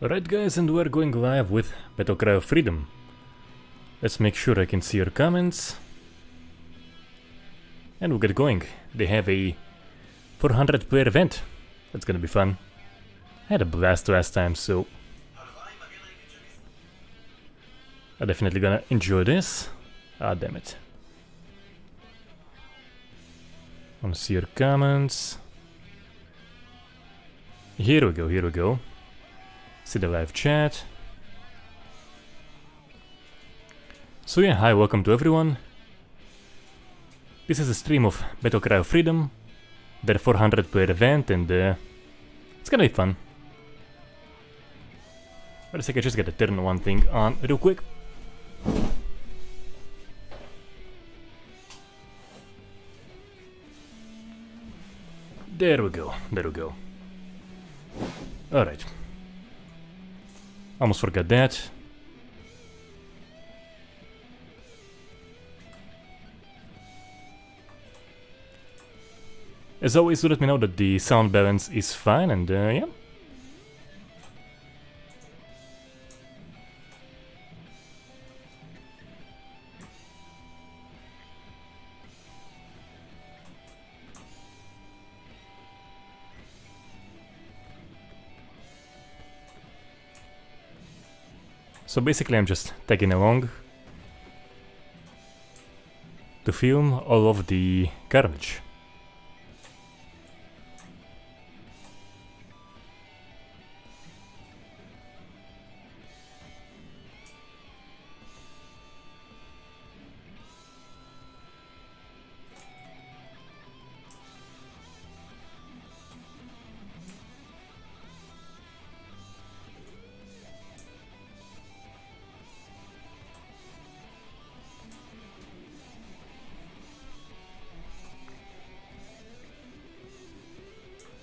Alright guys, and we're going live with Battlecry of Freedom. Let's make sure I can see your comments. And we'll get going. They have a 400 player event. That's gonna be fun. I had a blast last time, so I'm definitely gonna enjoy this. Ah, damn it. Wanna see your comments. Here we go, here we go. See the live chat. So yeah, hi, welcome to everyone. This is a stream of Battlecry of Freedom, their 400 player event, and it's gonna be fun. Wait a sec, I just gotta turn one thing on real quick. There we go, there we go. Alright. Almost forgot that. As always, do let me know that the sound balance is fine, and yeah. So basically I'm just tagging along to film all of the carnage.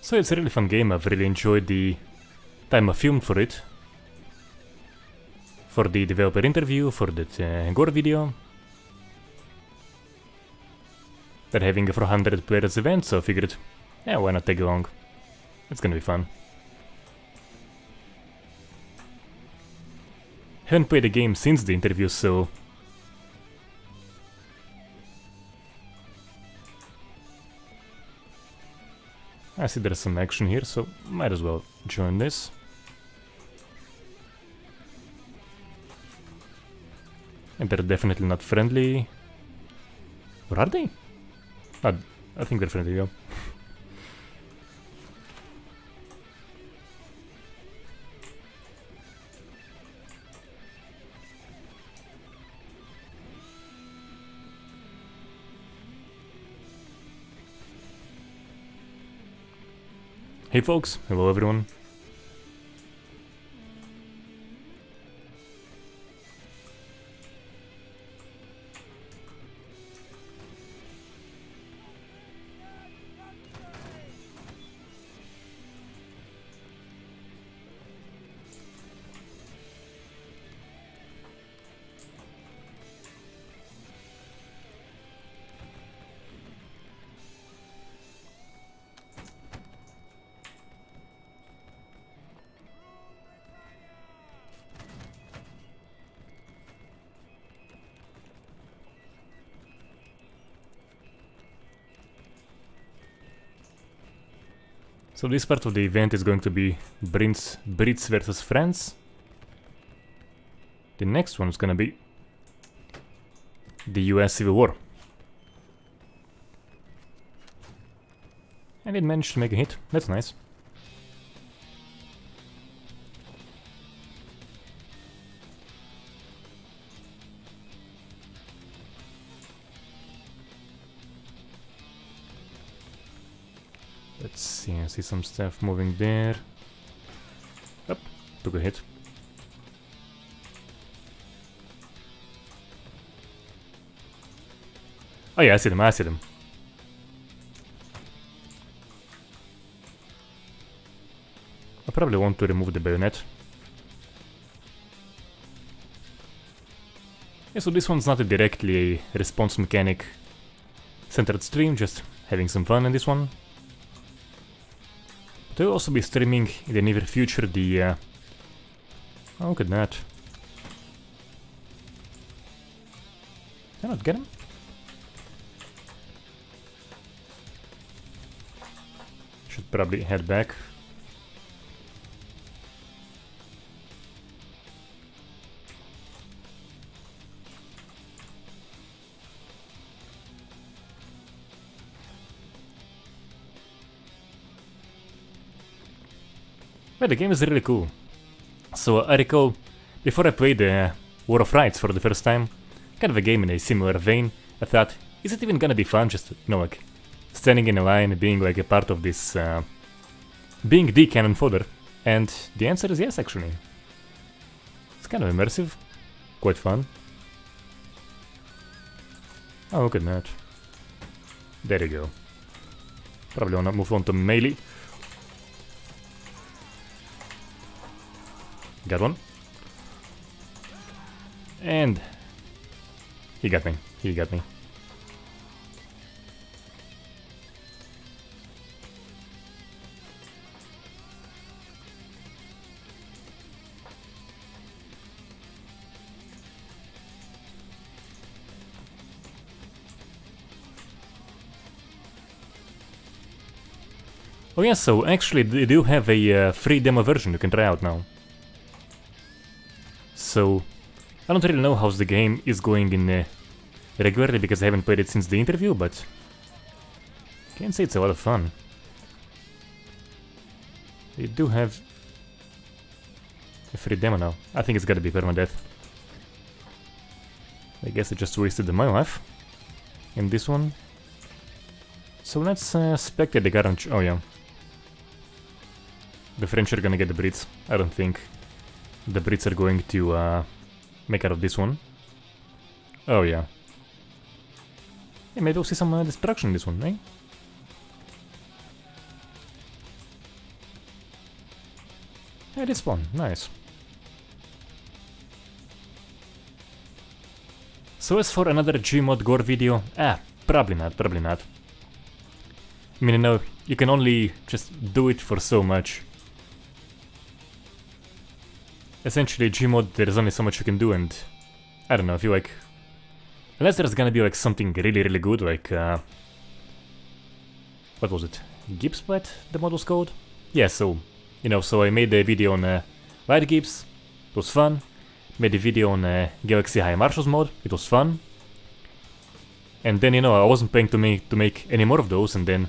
So it's a really fun game. I've really enjoyed the time I filmed for it. For the developer interview, for that gore video. They're having a 400 players event, so I figured, yeah, why not tag along? It's gonna be fun. Haven't played the game since the interview, so I see there's some action here, so might as well join this. And they're definitely not friendly. Or are they? I think they're friendly, yeah. Hey folks, hello everyone. So this part of the event is going to be Brits versus France. The next one is gonna be the US Civil War. And it managed to make a hit, that's nice. Let's see, I see some stuff moving there. Up, took a hit. Oh yeah, I see them, I see them. I probably want to remove the bayonet. Yeah, so this one's not directly a response mechanic centered stream, just having some fun in this one. But I will also be streaming in the near future the Oh, look at that. Can I not get him? Should probably head back. But the game is really cool. So I recall, before I played War of Rights for the first time, kind of a game in a similar vein, I thought, is it even gonna be fun just, like, standing in a line, being like a part of this, being the cannon fodder? And the answer is yes, actually. It's kind of immersive, quite fun. Oh, look at that. There you go. Probably wanna move on to melee. Got one. And he got me. He got me. Oh yeah, so actually they do have a free demo version you can try out now. So, I don't really know how the game is going in regularly because I haven't played it since the interview, but I can say it's a lot of fun. They do have a free demo now. I think it's gotta be permadeath. I guess I just wasted my life in this one. So let's spectate the current. Oh yeah. The French are gonna get the Brits. I don't think the Brits are going to make out of this one. Oh yeah. Hey, maybe we'll see some destruction in this one, eh? Hey, this one, nice. So as for another Gmod gore video, probably not, probably not. I mean, you know, you can only just do it for so much. Essentially, Gmod, there's only so much you can do, and I don't know, if you like... Unless there's gonna be like something really, really good, like... what was it? Gipsplat, the mod was called? Yeah, so, you know, so I made a video on Light Gips, it was fun. Made a video on Galaxy High Marshals mod, it was fun. And then, you know, I wasn't planning to make any more of those, and then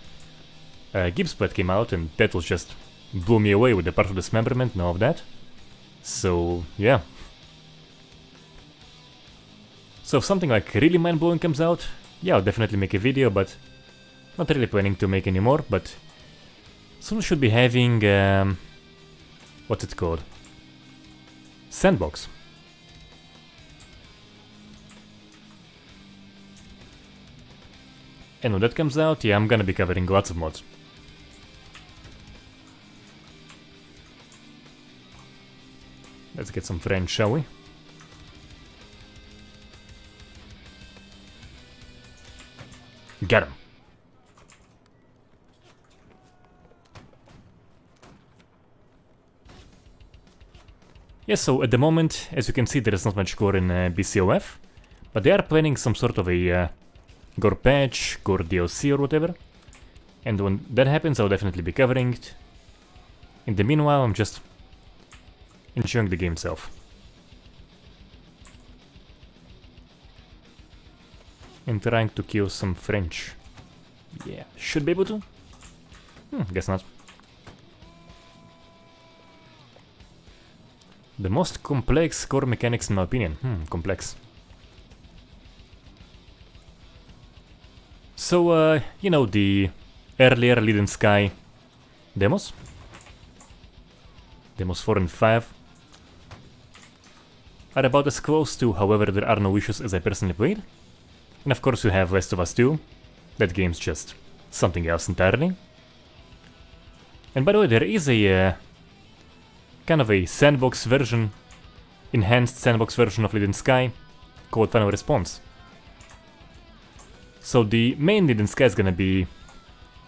Gipsplat came out, and that was just... blew me away with the partial dismemberment and all of that. So, yeah. So if something like really mind-blowing comes out, yeah, I'll definitely make a video, but not really planning to make any more, but soon should be having, what's it called? Sandbox. And when that comes out, yeah, I'm gonna be covering lots of mods. Let's get some French, shall we? Get him! Yes, so at the moment, as you can see, there is not much gore in BCoF, but they are planning some sort of a gore patch, gore DLC or whatever, and when that happens, I'll definitely be covering it. In the meanwhile, I'm just enjoying the game itself. And trying to kill some French. Yeah, should be able to? Guess not. The most complex core mechanics in my opinion. Complex. So, you know, the earlier Lead in Sky demos? Demos 4 and 5 are about as close to However There Are No Issues as I personally played. And of course you have Last of Us 2. That game's just something else entirely. And by the way, there is a kind of a sandbox version, enhanced sandbox version of Lead in Sky called Final Response. So the main Lead in Sky is gonna be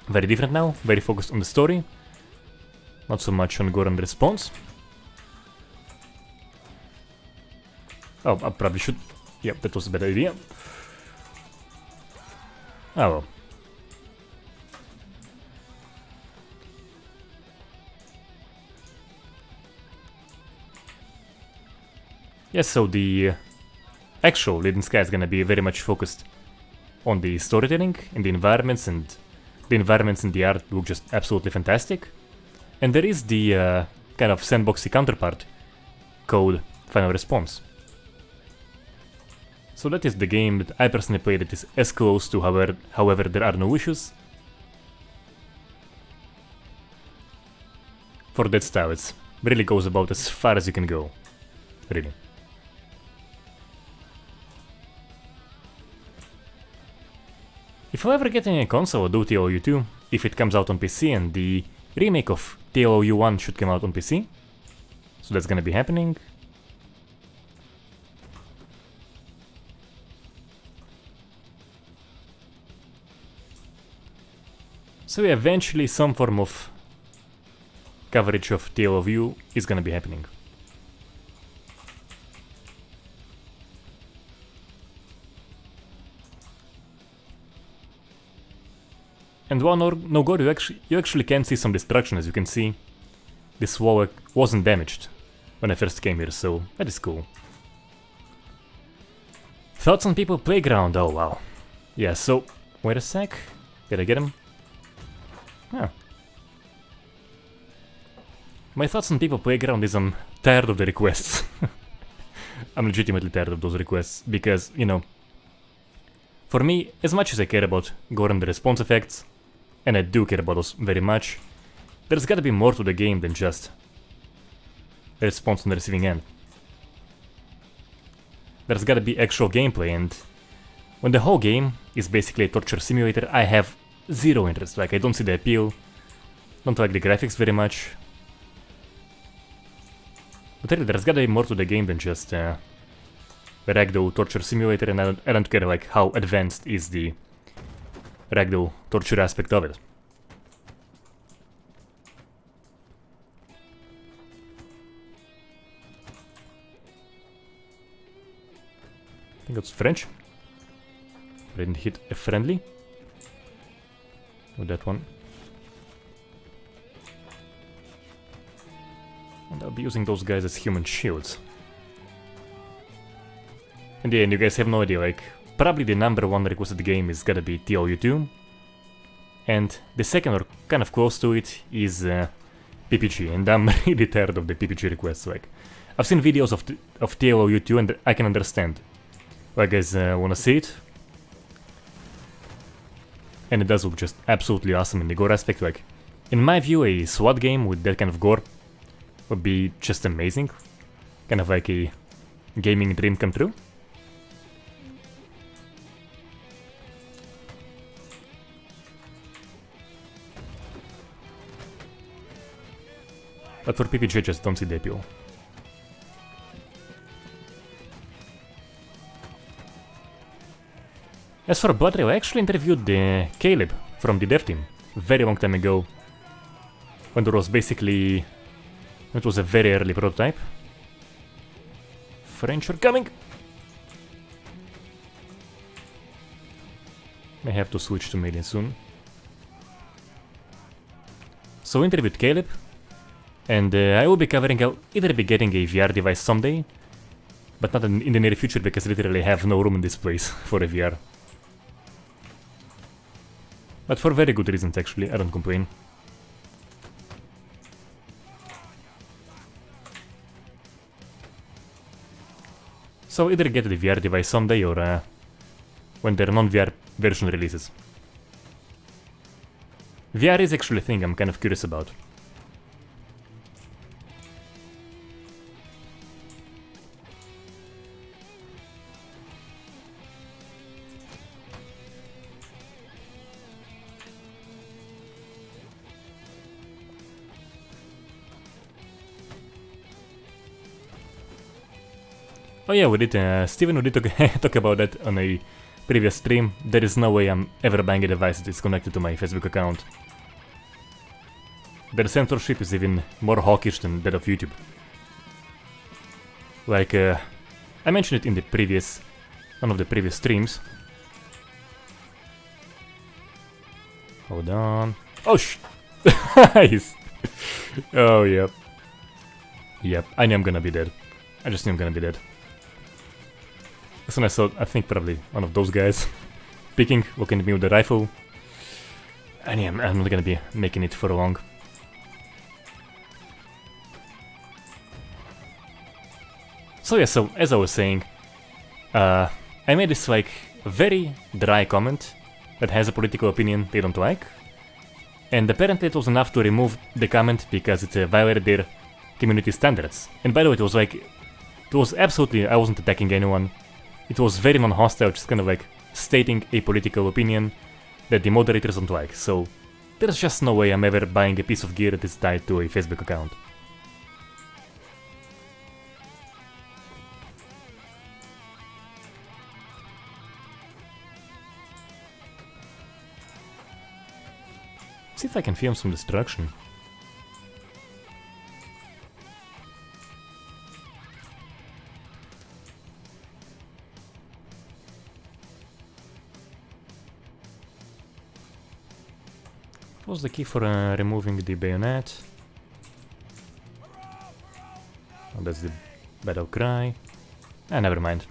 very different now, very focused on the story, not so much on gore and response. Oh, I probably should... Yep, that was a bad idea. Oh well. Yes, so the actual Lead Sky is gonna be very much focused on the storytelling and the environments, and the environments and the art look just absolutely fantastic. And there is the kind of sandboxy counterpart called Final Response. So that is the game that I personally play that is as close to however there are no issues. For that style, it really goes about as far as you can go. Really. If I ever get any console, I'll do TLOU 2 if it comes out on PC, and the remake of TLOU 1 should come out on PC. So that's gonna be happening. So yeah, eventually some form of coverage of TLOU is gonna be happening. And while no god, you actually can see some destruction. As you can see, this wall wasn't damaged when I first came here, so that is cool. Thoughts on People Playground? Oh wow. Yeah, so wait a sec. Did I get him? Yeah. My thoughts on People Playground is I'm tired of the requests. I'm legitimately tired of those requests because, you know, for me, as much as I care about gore and the response effects, and I do care about those very much, there's gotta be more to the game than just a response on the receiving end. There's gotta be actual gameplay, and when the whole game is basically a torture simulator, I have zero interest. Like, I don't see the appeal, don't like the graphics very much. But really, there's gotta be more to the game than just a ragdoll torture simulator, and I don't care like how advanced is the ragdoll torture aspect of it. I think it's French. I didn't hit a friendly with that one. And I'll be using those guys as human shields. And yeah, and you guys have no idea, like, probably the number one requested game is gotta be TLOU 2. And the second, or kind of close to it, is PPG, and I'm really tired of the PPG requests. Like, I've seen videos of TLOU 2 and I can understand why guys wanna see it. And it does look just absolutely awesome in the gore aspect. Like, in my view, a SWAT game with that kind of gore would be just amazing. Kind of like a gaming dream come true. But for PPG, I just don't see the appeal. As for Blood Trail, I actually interviewed Caleb from the dev team a very long time ago, when there was basically... it was a very early prototype. French are coming! May have to switch to melee soon. So interviewed Caleb, and I will be covering, I'll either be getting a VR device someday, but not in the near future because I literally have no room in this place for a VR. But for very good reasons actually, I don't complain. So either get the VR device someday or when their non-VR version releases. VR is actually a thing I'm kind of curious about. Oh yeah, we did, Steven, we did talk about that on a previous stream. There is no way I'm ever buying a device that is connected to my Facebook account. Their censorship is even more hawkish than that of YouTube. Like, I mentioned it in the one of the previous streams. Hold on. Oh nice. Oh yep. Yep, I knew I'm gonna be dead. I just knew I'm gonna be dead. As soon as I saw, I think probably one of those guys peeking, looking at me with the rifle. And yeah, I'm not gonna be making it for long. So yeah, so as I was saying, I made this like very dry comment that has a political opinion they don't like. And apparently it was enough to remove the comment because it violated their community standards. And by the way, it was like, it was absolutely, I wasn't attacking anyone. It was very non-hostile, just kind of like stating a political opinion that the moderators don't like. So there's just no way I'm ever buying a piece of gear that is tied to a Facebook account. See if I can film some destruction. What was the key for removing the bayonet? Oh, that's the battle cry. Ah, never mind.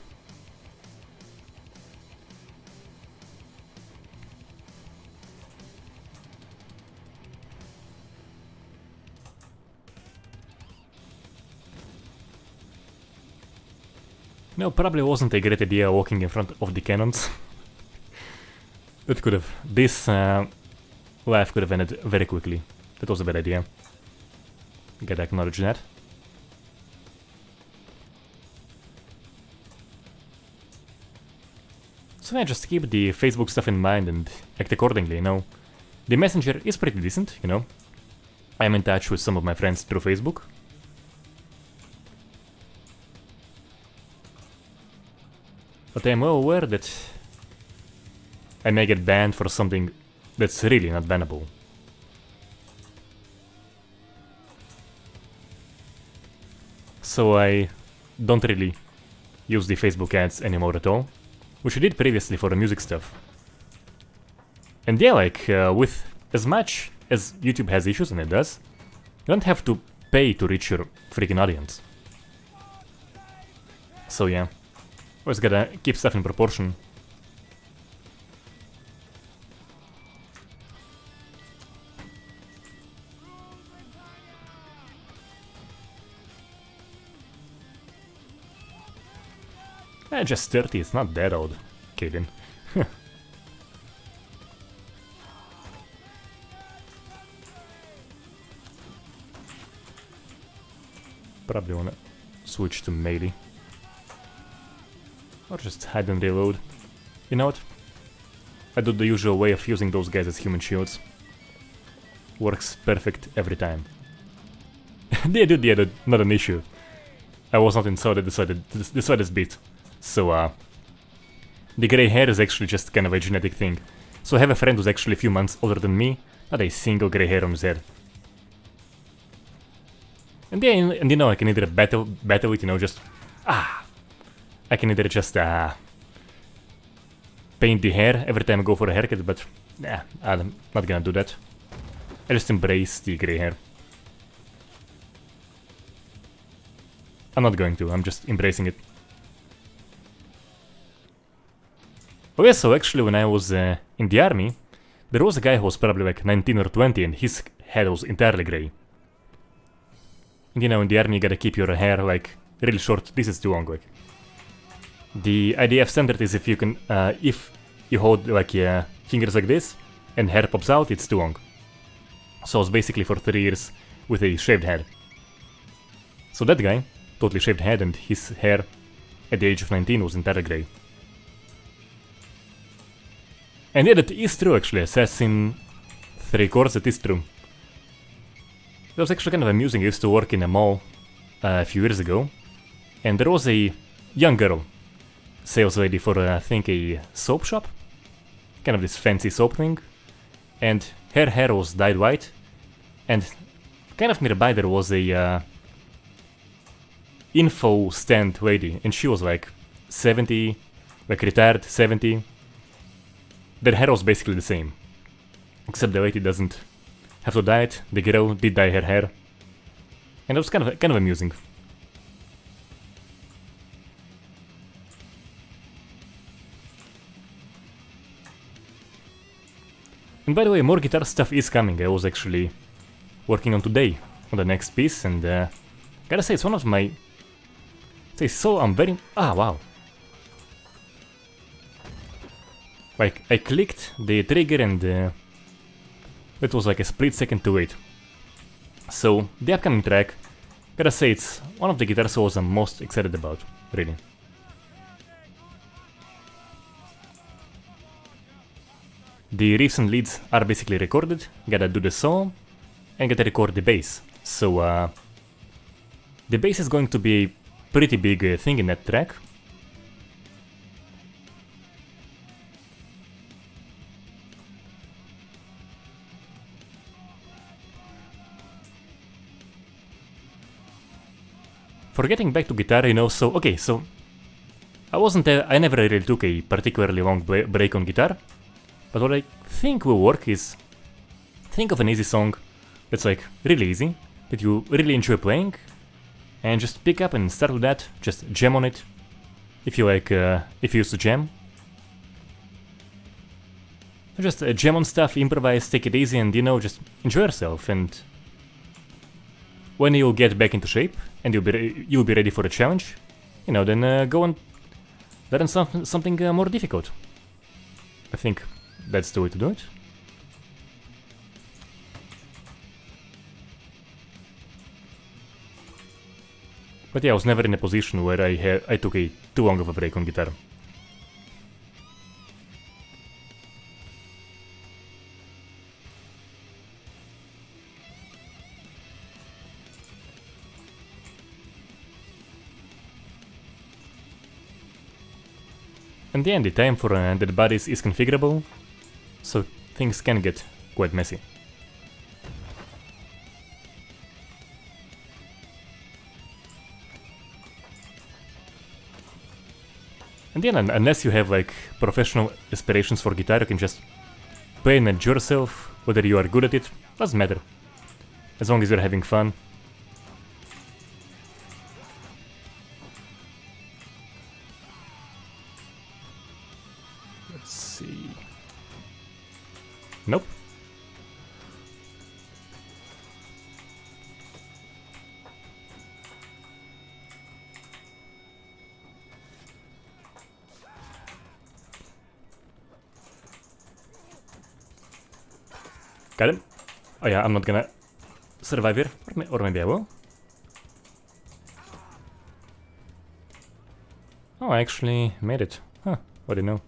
No, probably wasn't a great idea walking in front of the cannons. That could have... This life could have ended very quickly. That was a bad idea. Gotta acknowledge that. So yeah, just keep the Facebook stuff in mind and act accordingly, you know. The Messenger is pretty decent, you know. I'm in touch with some of my friends through Facebook. But I'm well aware that I may get banned for something that's really not bannable. So I don't really use the Facebook ads anymore at all, which I did previously for the music stuff. And yeah, like, with as much as YouTube has issues, and it does, you don't have to pay to reach your freaking audience. So yeah. Always gotta keep stuff in proportion. Just 30, it's not that old. Kidding. Probably wanna switch to melee. Or just hide and reload. You know what? I do the usual way of using those guys as human shields. Works perfect every time. Yeah, dude, not an issue. I was not insulted the slightest bit. So, the grey hair is actually just kind of a genetic thing. So I have a friend who's actually a few months older than me, not a single grey hair on his head. And yeah, and you know, I can either battle it, you know, just... I can either just paint the hair every time I go for a haircut, but nah, I'm not gonna do that. I just embrace the grey hair. I'm not going to, I'm just embracing it. Oh yeah, so actually when I was in the army, there was a guy who was probably like 19 or 20 and his head was entirely grey. And you know, in the army you gotta keep your hair like really short. This is too long, like. The IDF standard is if you can, if you hold like your fingers like this and hair pops out, it's too long. So I was basically for 3 years with a shaved head. So that guy, totally shaved head, and his hair at the age of 19 was entirely grey. And yeah, that is true actually, Assassin 3 Cores, that is true. It was actually kind of amusing. I used to work in a mall a few years ago, and there was a young girl, sales lady for I think a soap shop, kind of this fancy soap thing, and her hair was dyed white, and kind of nearby there was a info stand lady, and she was like 70, like retired 70. Their hair was basically the same, except the lady doesn't have to dye it. The girl did dye her hair, and it was kind of amusing. And by the way, more guitar stuff is coming. I was actually working on today on the next piece, and gotta say, it's one of my... I'm very... wow. Like, I clicked the trigger and it was like a split second to wait. So, the upcoming track, gotta say, it's one of the guitar solos I'm most excited about, really. The riffs and leads are basically recorded, gotta do the solo, and gotta record the bass. So, the bass is going to be a pretty big thing in that track. For getting back to guitar, you know, so I never really took a particularly long break on guitar, but what I think will work is think of an easy song that's like really easy, that you really enjoy playing, and just pick up and start with that, just jam on it, if you like, if you used to jam. Just jam on stuff, improvise, take it easy, and you know, just enjoy yourself, and when you'll get back into shape, and you'll be ready for a challenge, you know, then go and learn something more difficult. I think that's the way to do it. But yeah, I was never in a position where I took a too long of a break on guitar. In the end, the time for dead bodies is configurable, so things can get quite messy. And then, unless you have like professional aspirations for guitar, you can just play and enjoy yourself, whether you are good at it, doesn't matter. As long as you're having fun. Let's see... Nope. Got him. Oh yeah, I'm not gonna survive here. Or maybe I will. Oh, I actually made it. Huh, what do you know?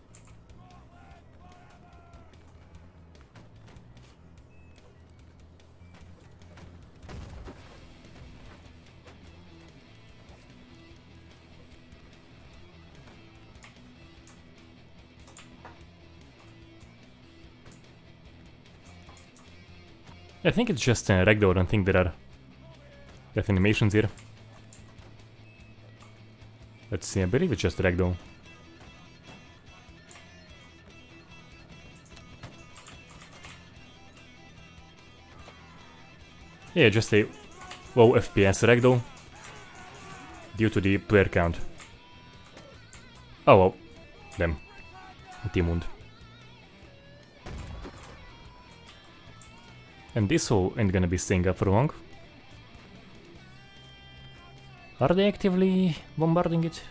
I think it's just ragdoll. I don't think there are death animations here. Let's see, I believe it's just ragdoll. Yeah, just a low FPS ragdoll due to the player count. Oh well, damn. Team wound. And this hole ain't gonna be staying up for long. Are they actively bombarding it?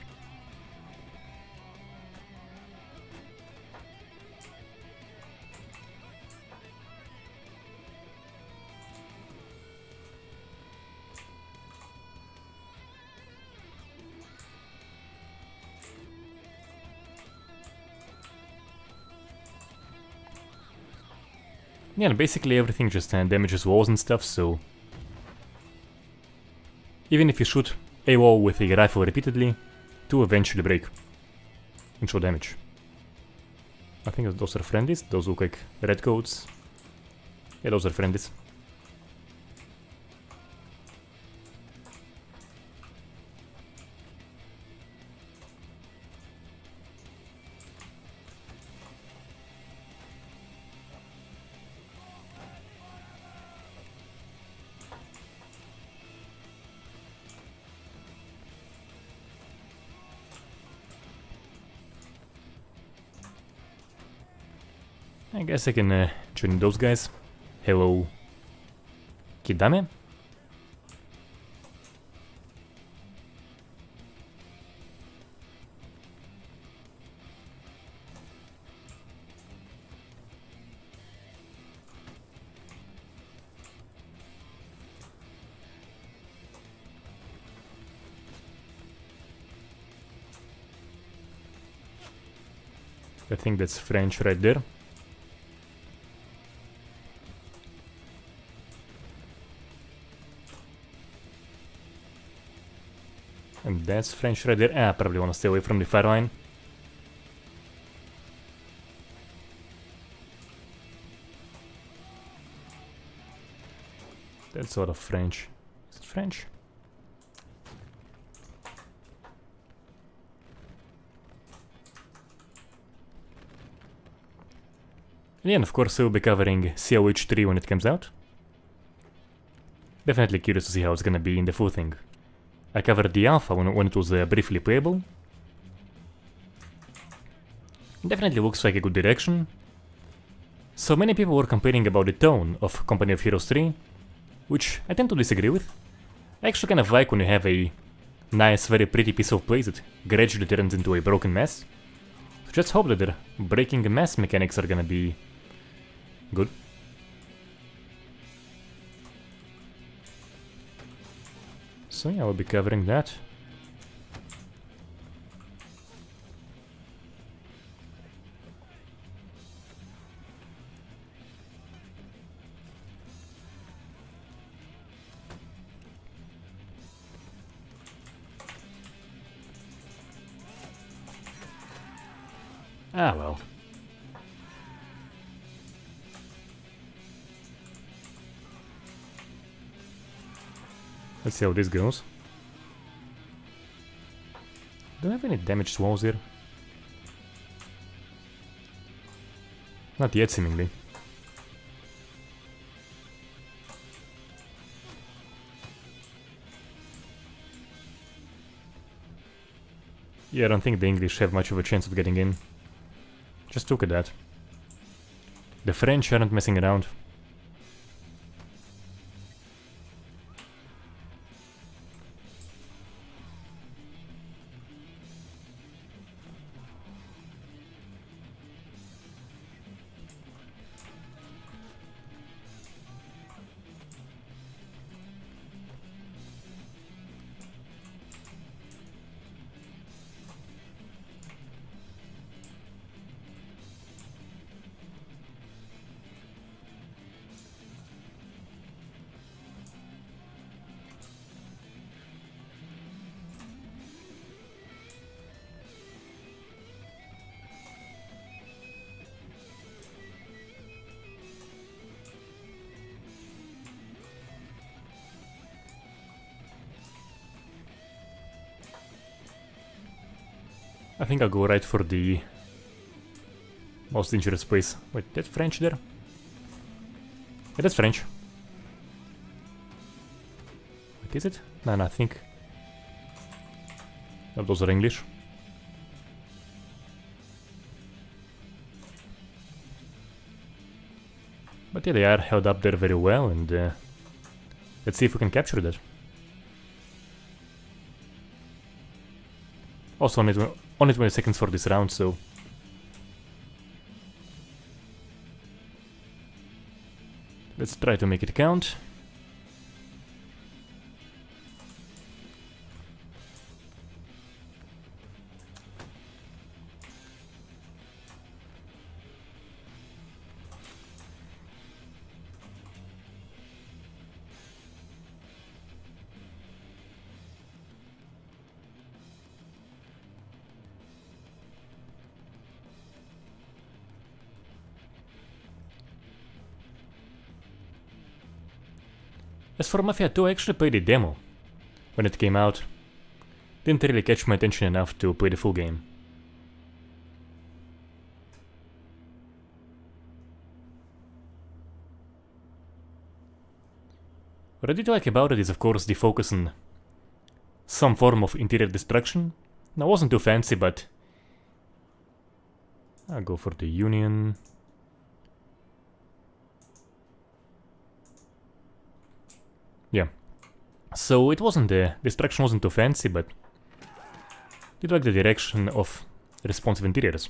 Yeah, and basically everything just damages walls and stuff, so... Even if you shoot a wall with a rifle repeatedly, it will eventually break and show damage. I think those are friendlies, those look like red coats. Yeah, those are friendlies. I guess I can join those guys. Hello, Kidame? I think that's French right there. And that's French right there. I probably want to stay away from the fire line. That's sort of French. Is it French? Yeah, and of course we'll be covering COH 3 when it comes out. Definitely curious to see how it's gonna be in the full thing. I covered the alpha when it was briefly playable. Definitely looks like a good direction. So many people were complaining about the tone of Company of Heroes 3, which I tend to disagree with. I actually kind of like when you have a nice, very pretty piece of play that gradually turns into a broken mess. So just hope that their breaking mess mechanics are gonna be good. So yeah, I'll be covering that. Ah well. Let's see how this goes. Do I have any damaged walls here? Not yet, seemingly. Yeah, I don't think the English have much of a chance of getting in. Just look at that. The French aren't messing around. I think I'll go right for the most dangerous place. Wait, that's French there? Yeah, that's French. Wait, is it? No, I think... No, those are English. But yeah, they are held up there very well, and let's see if we can capture that. Also, only 20 seconds for this round, so... Let's try to make it count. As for Mafia 2, I actually played the demo when it came out. Didn't really catch my attention enough to play the full game. What I did like about it is, of course, the focus on some form of interior destruction. Now, it wasn't too fancy, but I'll go for the Union. Yeah. So it wasn't the destruction wasn't too fancy, but did like the direction of responsive interiors.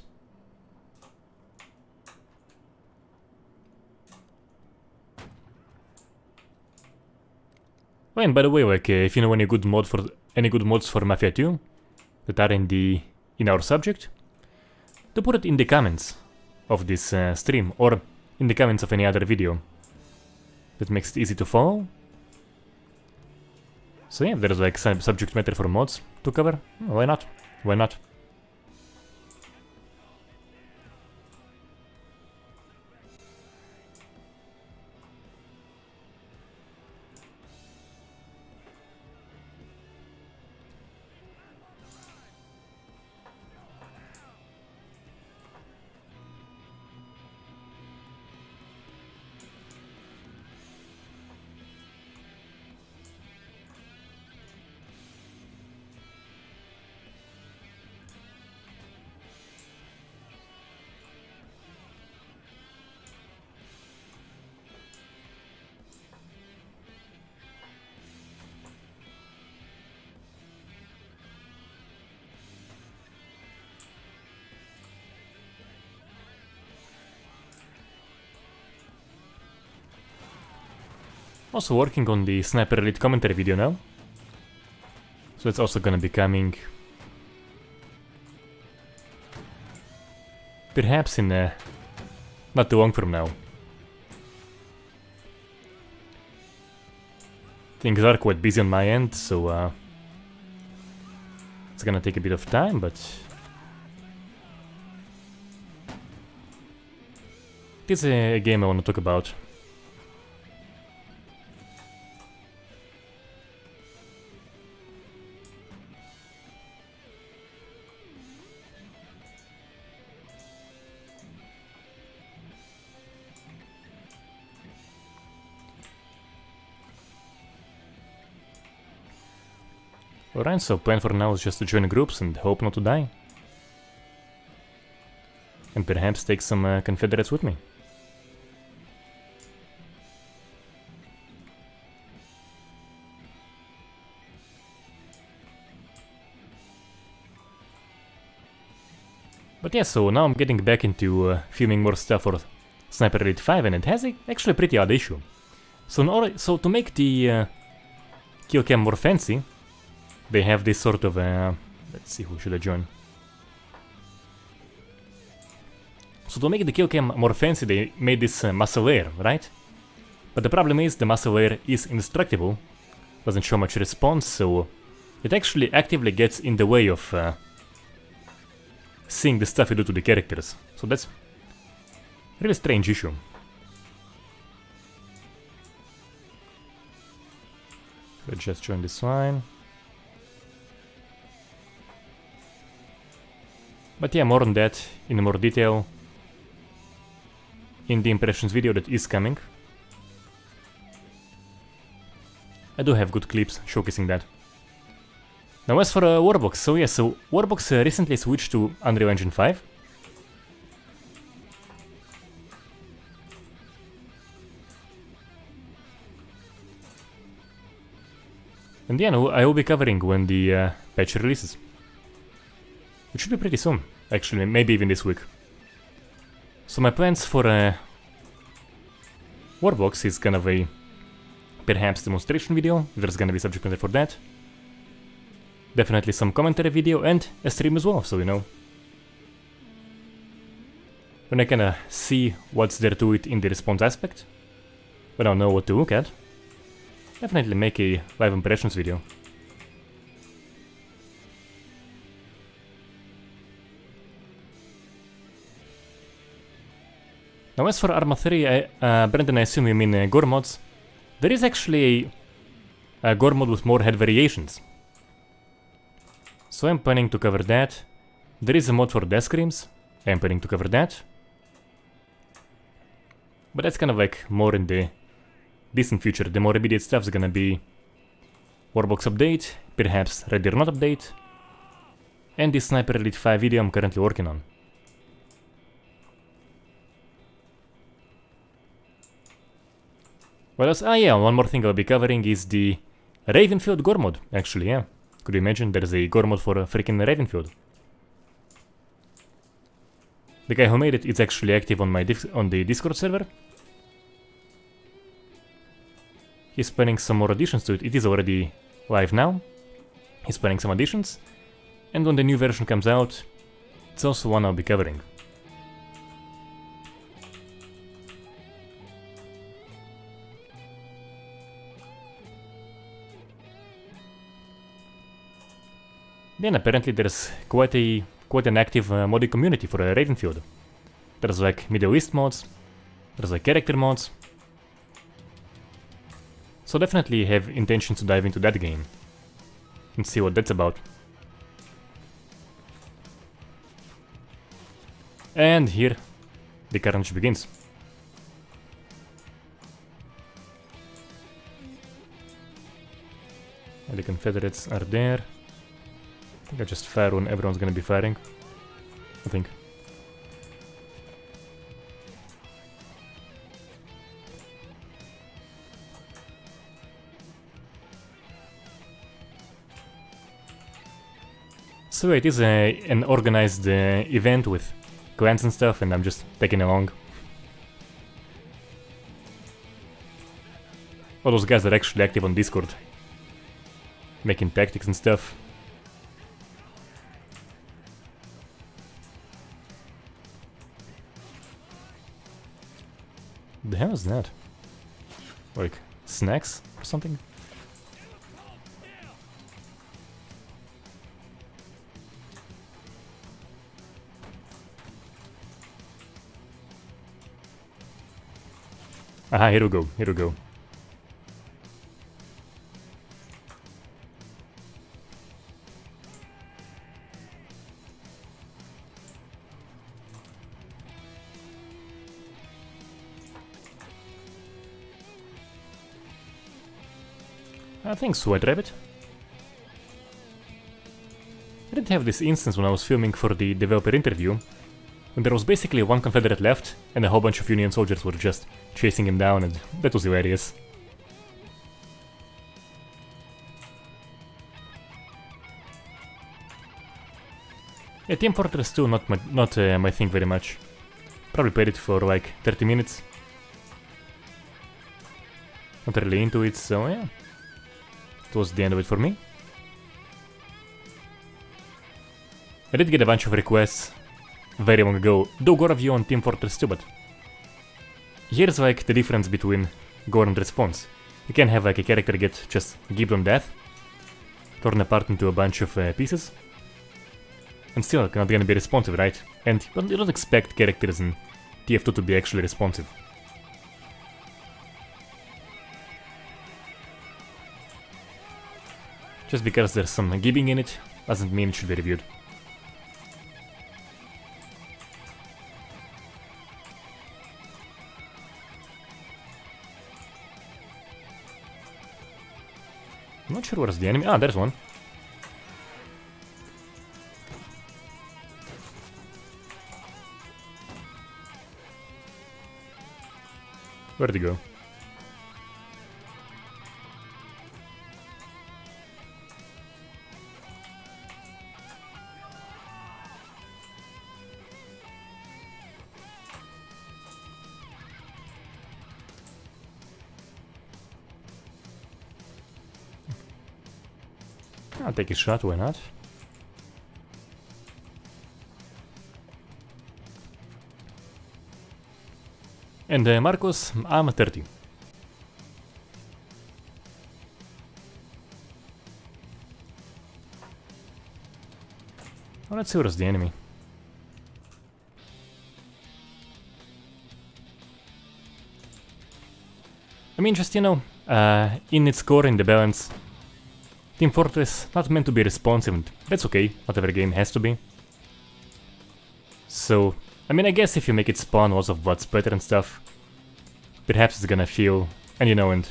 Oh, and by the way, like if you know any good mods for Mafia 2 that are in our subject, to put it in the comments of this stream or in the comments of any other video. That makes it easy to follow. So yeah, if there's like some subject matter for mods to cover, why not? Why not? Also working on the Sniper Elite commentary video now. So it's also gonna be coming perhaps in not too long from now. Things are quite busy on my end, so it's gonna take a bit of time, but it is a game I want to talk about. Alright, so plan for now is just to join groups and hope not to die. And perhaps take some Confederates with me. But yeah, so now I'm getting back into filming more stuff for Sniper Elite 5, and it has actually a pretty odd issue. So to make the kill cam more fancy, they have this sort of let's see, who should I join? So to make the kill cam more fancy, they made this muscle layer, right? But the problem is the muscle layer is indestructible, doesn't show much response, so it actually actively gets in the way of seeing the stuff you do to the characters. So that's a really strange issue. Let's just join this one. But yeah, more on that in more detail in the impressions video that is coming. I do have good clips showcasing that. Now as for Warbox, so yeah, so Warbox recently switched to Unreal Engine 5. And yeah, no, I will be covering when the patch releases. It should be pretty soon, actually, maybe even this week. So my plans for Warbox is kind of a perhaps demonstration video, if there's gonna be subject matter for that. Definitely some commentary video and a stream as well, so you know. When I kinda see what's there to it in the response aspect, when I know what to look at, definitely make a live impressions video. Now as for Arma 3, Brendan, I assume you mean gore mods. There is actually a gore mod with more head variations. So I'm planning to cover that. There is a mod for death screams. I'm planning to cover that. But that's kind of like more in the distant future. The more immediate stuff is gonna be Warbox update, perhaps Ready or Not update, and this Sniper Elite 5 video I'm currently working on. What else? Ah yeah, one more thing I'll be covering is the Ravenfield gore mod, actually, yeah. Could you imagine there's a gore mod for a freaking Ravenfield? The guy who made it is actually active on the Discord server. He's planning some more additions to it. It is already live now. He's planning some additions. And when the new version comes out, it's also one I'll be covering. Then apparently there's quite an active modding community for Ravenfield. There's like Middle East mods, there's like character mods. So definitely have intention to dive into that game and see what that's about. And here the carnage begins. And the Confederates are there. I think I just fire when everyone's gonna be firing. I think. So it is an organized event with clans and stuff, and I'm just tagging along. All those guys are actually active on Discord, making tactics and stuff. The hell is that? Like snacks or something? Aha, here we go, here we go. Thanks, White Rabbit. I did have this instance when I was filming for the developer interview, when there was basically one Confederate left, and a whole bunch of Union soldiers were just chasing him down, and that was hilarious. Yeah, Team Fortress 2 not my thing very much. Probably played it for like 30 minutes. Not really into it, so yeah. It was the end of it for me. I did get a bunch of requests very long ago. Do gore review on Team Fortress 2, but here's like the difference between gore and response. You can have like a character get just gibbed on death, torn apart into a bunch of pieces, and still not gonna be responsive, right? And you don't expect characters in TF2 to be actually responsive. Just because there's some gibbing in it doesn't mean it should be reviewed. I'm not sure where's the enemy. Ah, there's one. Where'd he go? I'll take a shot, why not? And Marcos, I'm 30. Well, let's see where's the enemy. I mean, just, you know, in its core, in the balance, Team Fortress not meant to be responsive, and that's okay, not every game has to be. So, I mean, I guess if you make it spawn lots of blood splatter and stuff, perhaps it's gonna feel, and you know, and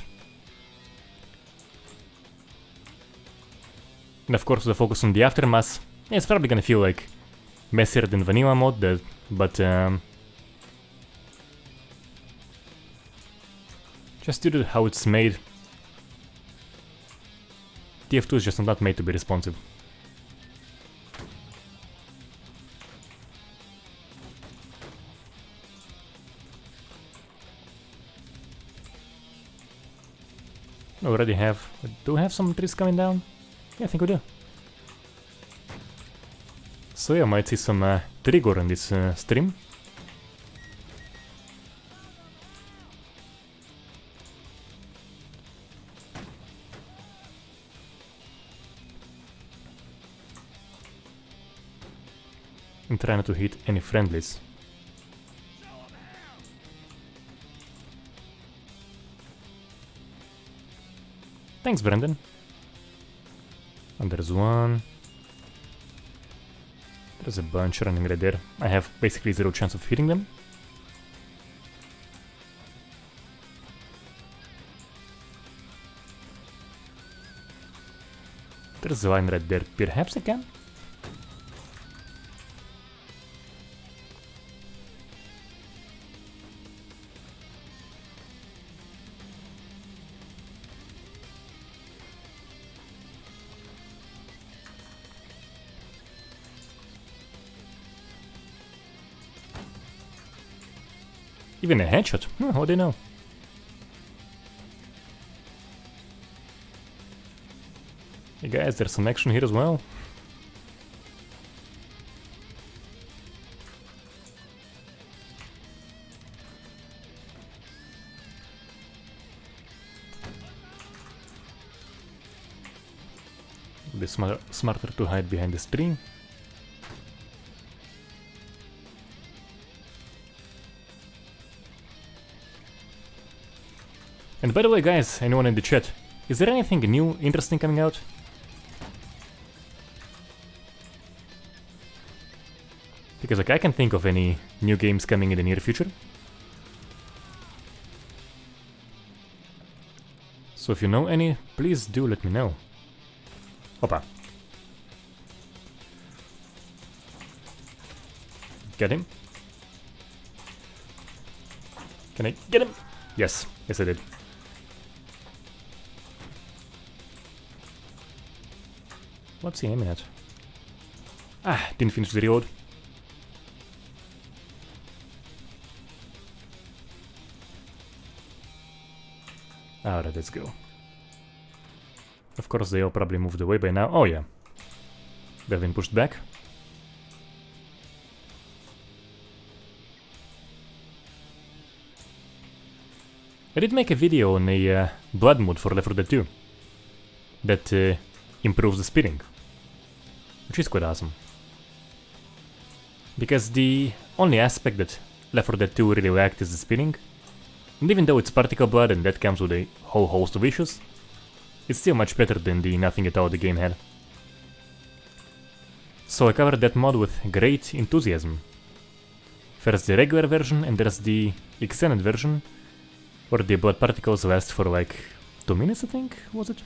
of course the focus on the aftermath, yeah, it's probably gonna feel like messier than vanilla mode, but Just due to how it's made. TF2 is just not made to be responsive. We already have... Do we have some trees coming down? Yeah, I think we do. So yeah, I might see some trigger in this stream. I'm trying not to hit any friendlies. Thanks, Brendan. And there's one. There's a bunch running right there. I have basically zero chance of hitting them. There's a line right there. Perhaps I can? Even a headshot? How do you know? Hey guys, there's some action here as well. It'd be smarter to hide behind this tree. And by the way, guys, anyone in the chat, is there anything new, interesting coming out? Because like I can't think of any new games coming in the near future. So if you know any, please do let me know. Opa. Get him. Can I get him? Yes, yes I did. What's he aiming at? Ah, didn't finish the reload. Alright, let's go. Of course they all probably moved away by now. Oh yeah. They've been pushed back. I did make a video on a blood mode for Left 4 Dead 2 that improves the speeding, which is quite awesome. Because the only aspect that Left 4 Dead 2 really lacked is the speeding, and even though it's particle blood and that comes with a whole host of issues, it's still much better than the nothing at all the game had. So I covered that mod with great enthusiasm. First the regular version and there's the extended version, where the blood particles last for like 2 minutes I think, was it?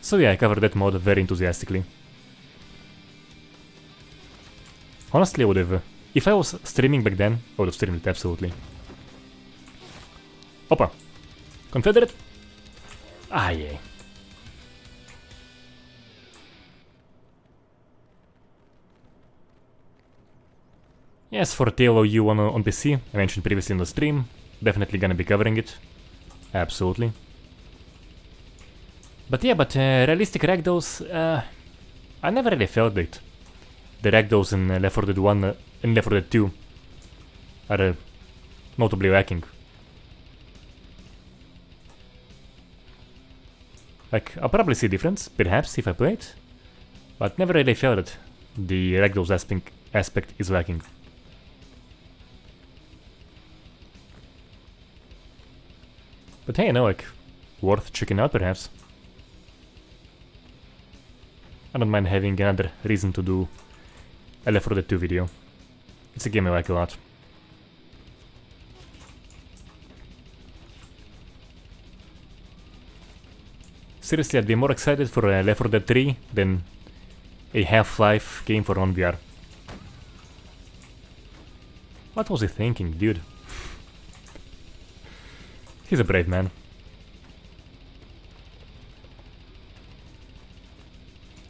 So yeah, I covered that mod very enthusiastically. Honestly, I would have... if I was streaming back then, I would have streamed it absolutely. Opa! Confederate? Ah, yay. Yes, for TLOU on PC, I mentioned previously in the stream, definitely gonna be covering it. Absolutely. But yeah, realistic ragdolls, I never really felt that the ragdolls in Left 4 Dead 1 and Left 4 Dead 2 are notably lacking. Like, I'll probably see a difference, perhaps, if I play it, but never really felt that the ragdolls aspect is lacking. But hey, you know, like, worth checking out perhaps. I don't mind having another reason to do a Left 4 Dead 2 video. It's a game I like a lot. Seriously, I'd be more excited for Left 4 Dead 3 than a Half-Life game for non-VR. What was he thinking, dude? He's a brave man.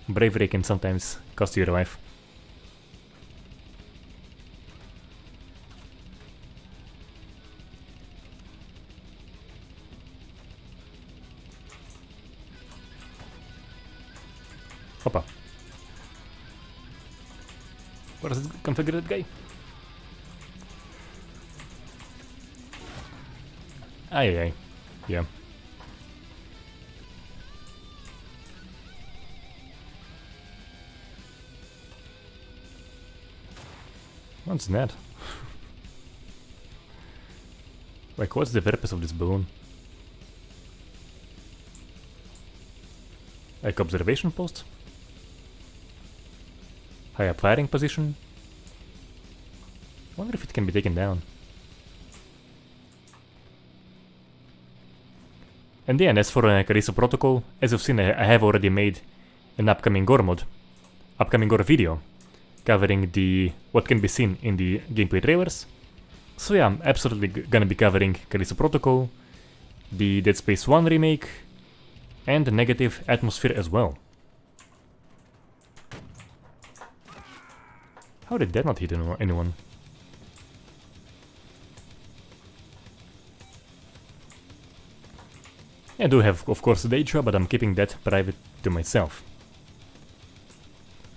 Bravery can sometimes cost you your life. Hoppa. What is it? Configure that guy? Aye. Yeah. What's that? Like, what's the purpose of this balloon? Like, observation post? High up firing position? Wonder if it can be taken down. And yeah, and as for Callisto Protocol, as you've seen, I have already made an upcoming gore video, covering what can be seen in the gameplay trailers. So yeah, I'm absolutely gonna be covering Callisto Protocol, the Dead Space 1 remake, and the Negative Atmosphere as well. How did that not hit anyone? I do have, of course, the intro, but I'm keeping that private to myself.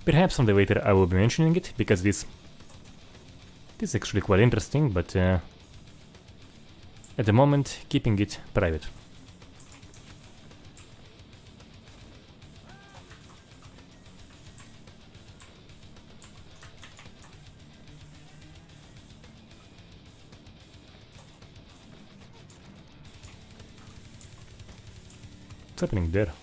Perhaps someday later I will be mentioning it, because this is actually quite interesting, but at the moment, keeping it private. What's happening there?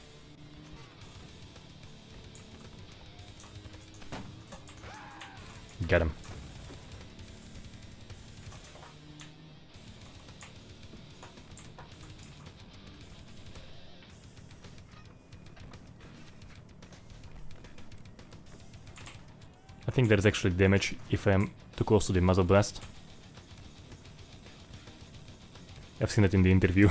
Got him. I think there's actually damage if I'm too close to the muzzle blast. I've seen it in the interview.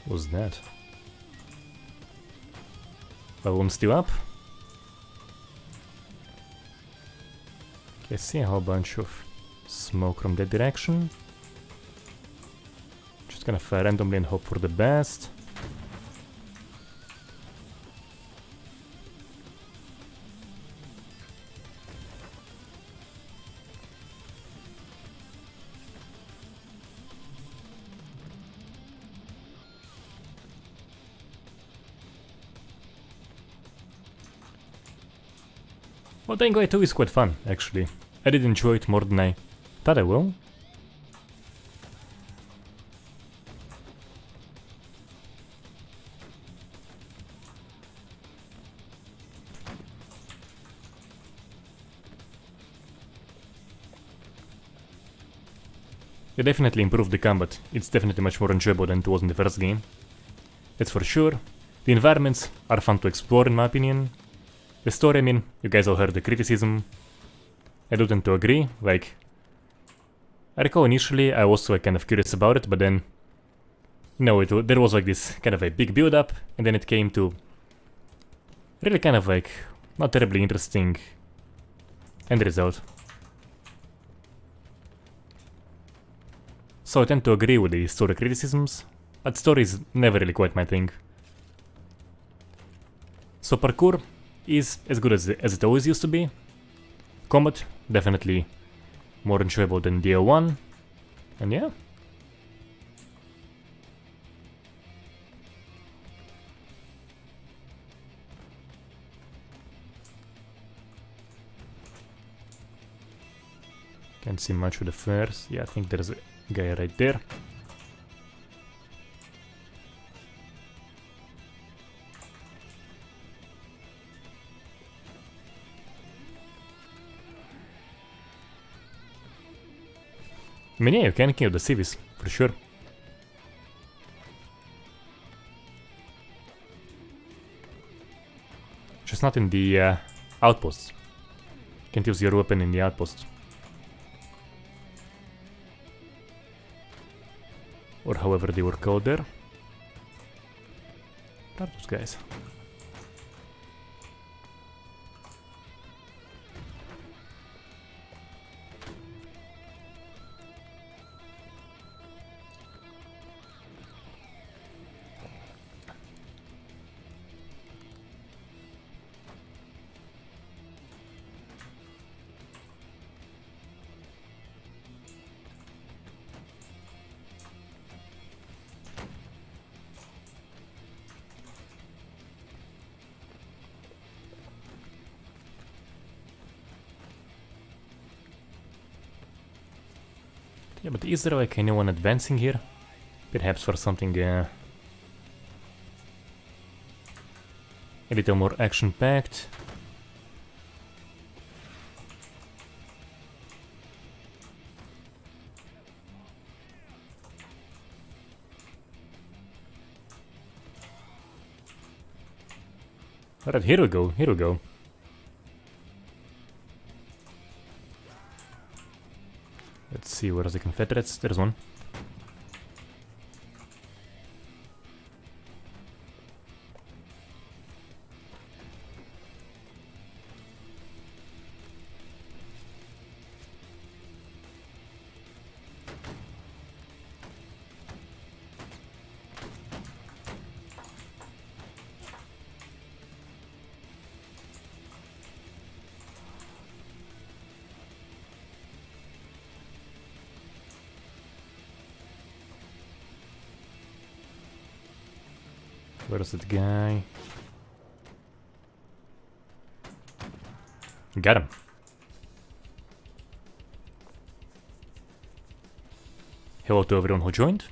What's that? Balloon still up? Okay, I see a whole bunch of smoke from that direction. Just gonna fire randomly and hope for the best. Well, Dying Light 2 is quite fun, actually. I did enjoy it more than I thought I will. They definitely improved the combat. It's definitely much more enjoyable than it was in the first game. That's for sure. The environments are fun to explore, in my opinion. The story, I mean, you guys all heard the criticism. I do tend to agree. Like, I recall initially I was kind of curious about it, but then, you know, there was like this kind of a big build-up, and then it came to really kind of like not terribly interesting end result. So I tend to agree with the story criticisms, but story is never really quite my thing. So parkour is as good as it always used to be. Combat, definitely more enjoyable than DL1, and yeah. Can't see much of the flares. Yeah, I think there's a guy right there. I mean, yeah, you can kill the civis, for sure. not in the outposts. Can't use your weapon in the outposts. Or however they were called there. What are those guys? Yeah, but is there like anyone advancing here? Perhaps for something a little more action-packed. Alright, here we go, here we go. Let's see, where are the Confederates? There's one. Where's that guy? Got him. Hello to everyone who joined.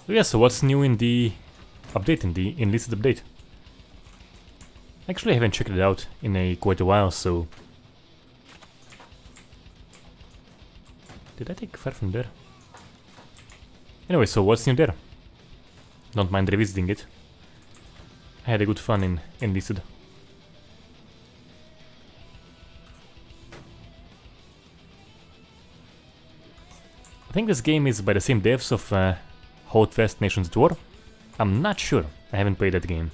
Yeah, so what's new in the update, in the enlisted update? Actually, I haven't checked it out in quite a while, so... Did I take far from there? Anyway, so what's new there? Don't mind revisiting it. I had a good fun in enlisted. I think this game is by the same devs of Hold Fast Nations at War. I'm not sure, I haven't played that game.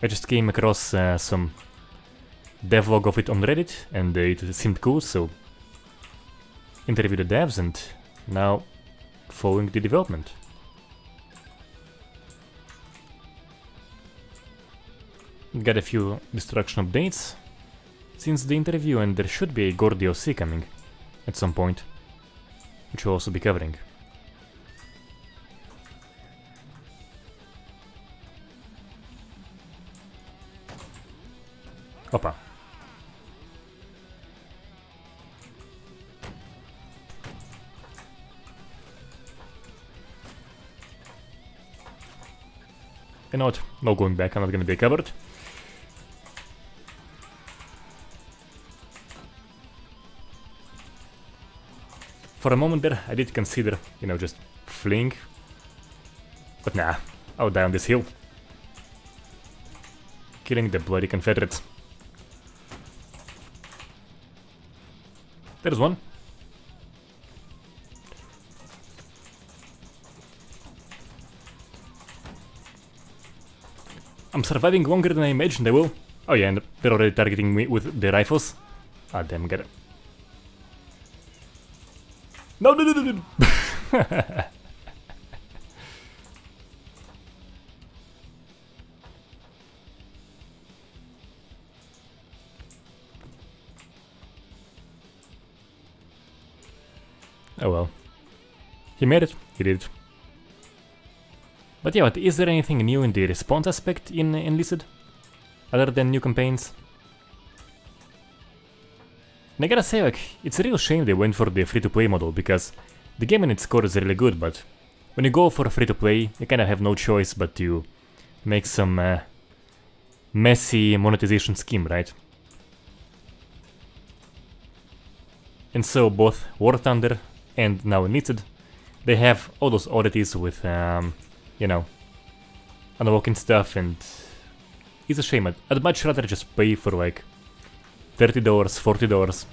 I just came across some devlog of it on Reddit and it seemed cool, so interviewed the devs and now following the development. Got a few destruction updates since the interview, and there should be a Gore DLC coming at some point, which we'll also be covering. Opa. You know what? No going back, I'm not gonna be covered. For a moment there, I did consider, you know, just fleeing. But nah, I'll die on this hill. Killing the bloody Confederates. There's one. I'm surviving longer than I imagined I will. Oh yeah, and they're already targeting me with the rifles. Ah, damn, get it. No, no, no, no, no. Oh well. He made it. He did it. But yeah, but is there anything new in the response aspect in Enlisted? Other than new campaigns? And I gotta say, like, it's a real shame they went for the free-to-play model, because the game in its core is really good, but when you go for free-to-play, you kind of have no choice but to make some messy monetization scheme, right? And so both War Thunder and now Knitted, they have all those oddities with, you know, unlocking stuff, and it's a shame. I'd much rather just pay for like $30, $40,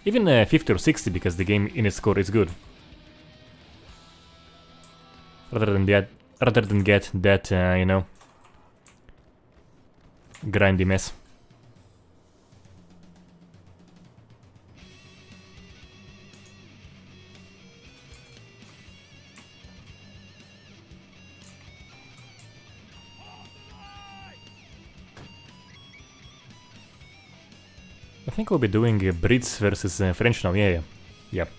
even 50 or 60, because the game in its core is good. Rather than get that, you know, grindy mess. I think we'll be doing Brits versus French now, yeah. Yep.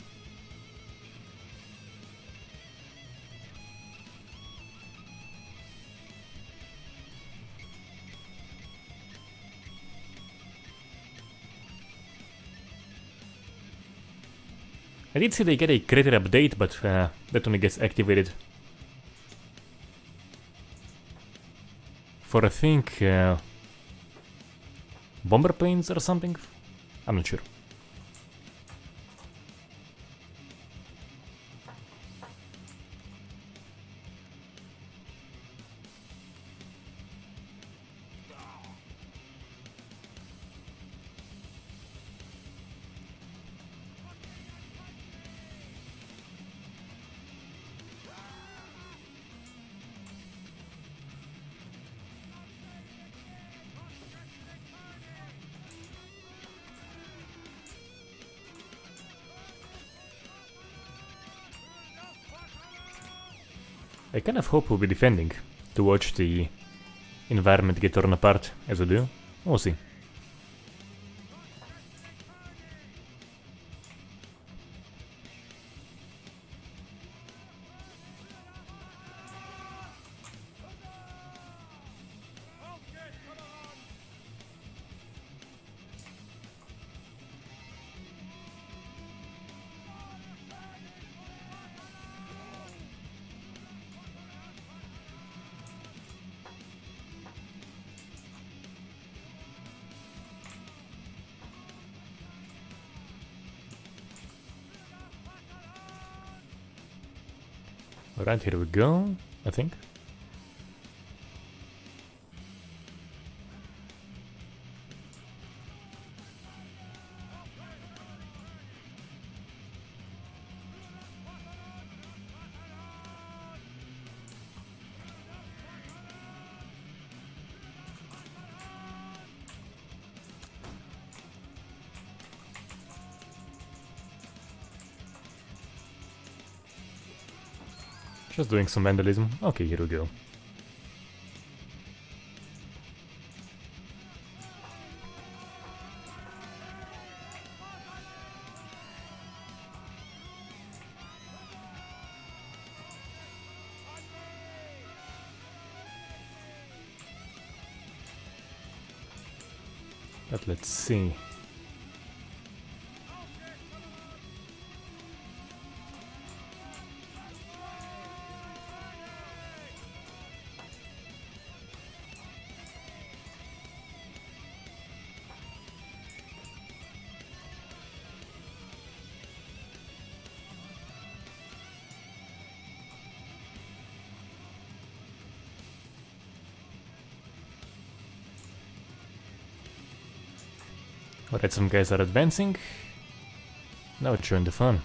I did see they get a creator update, but that only gets activated for, I think, bomber planes or something? I'm not sure. I kind of hope we'll be defending to watch the environment get torn apart as we do. We'll see. Alright, here we go, I think. Just doing some vandalism. Okay, here we go. But let's see. Alright, some guys are advancing. Now join the fun.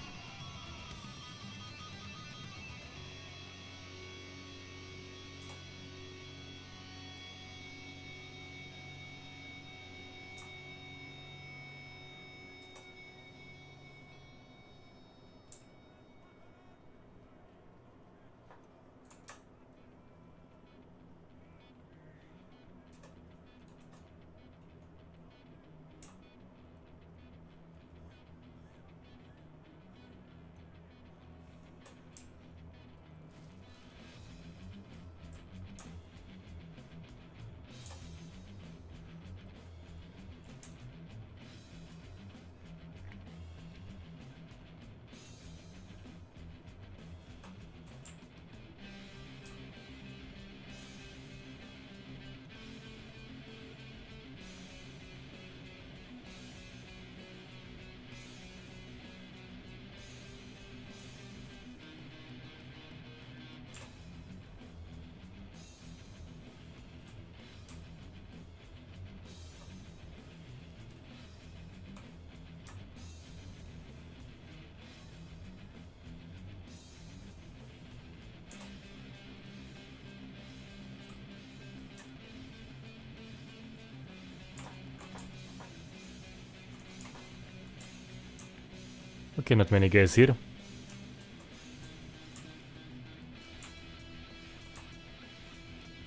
Okay, not many guys here.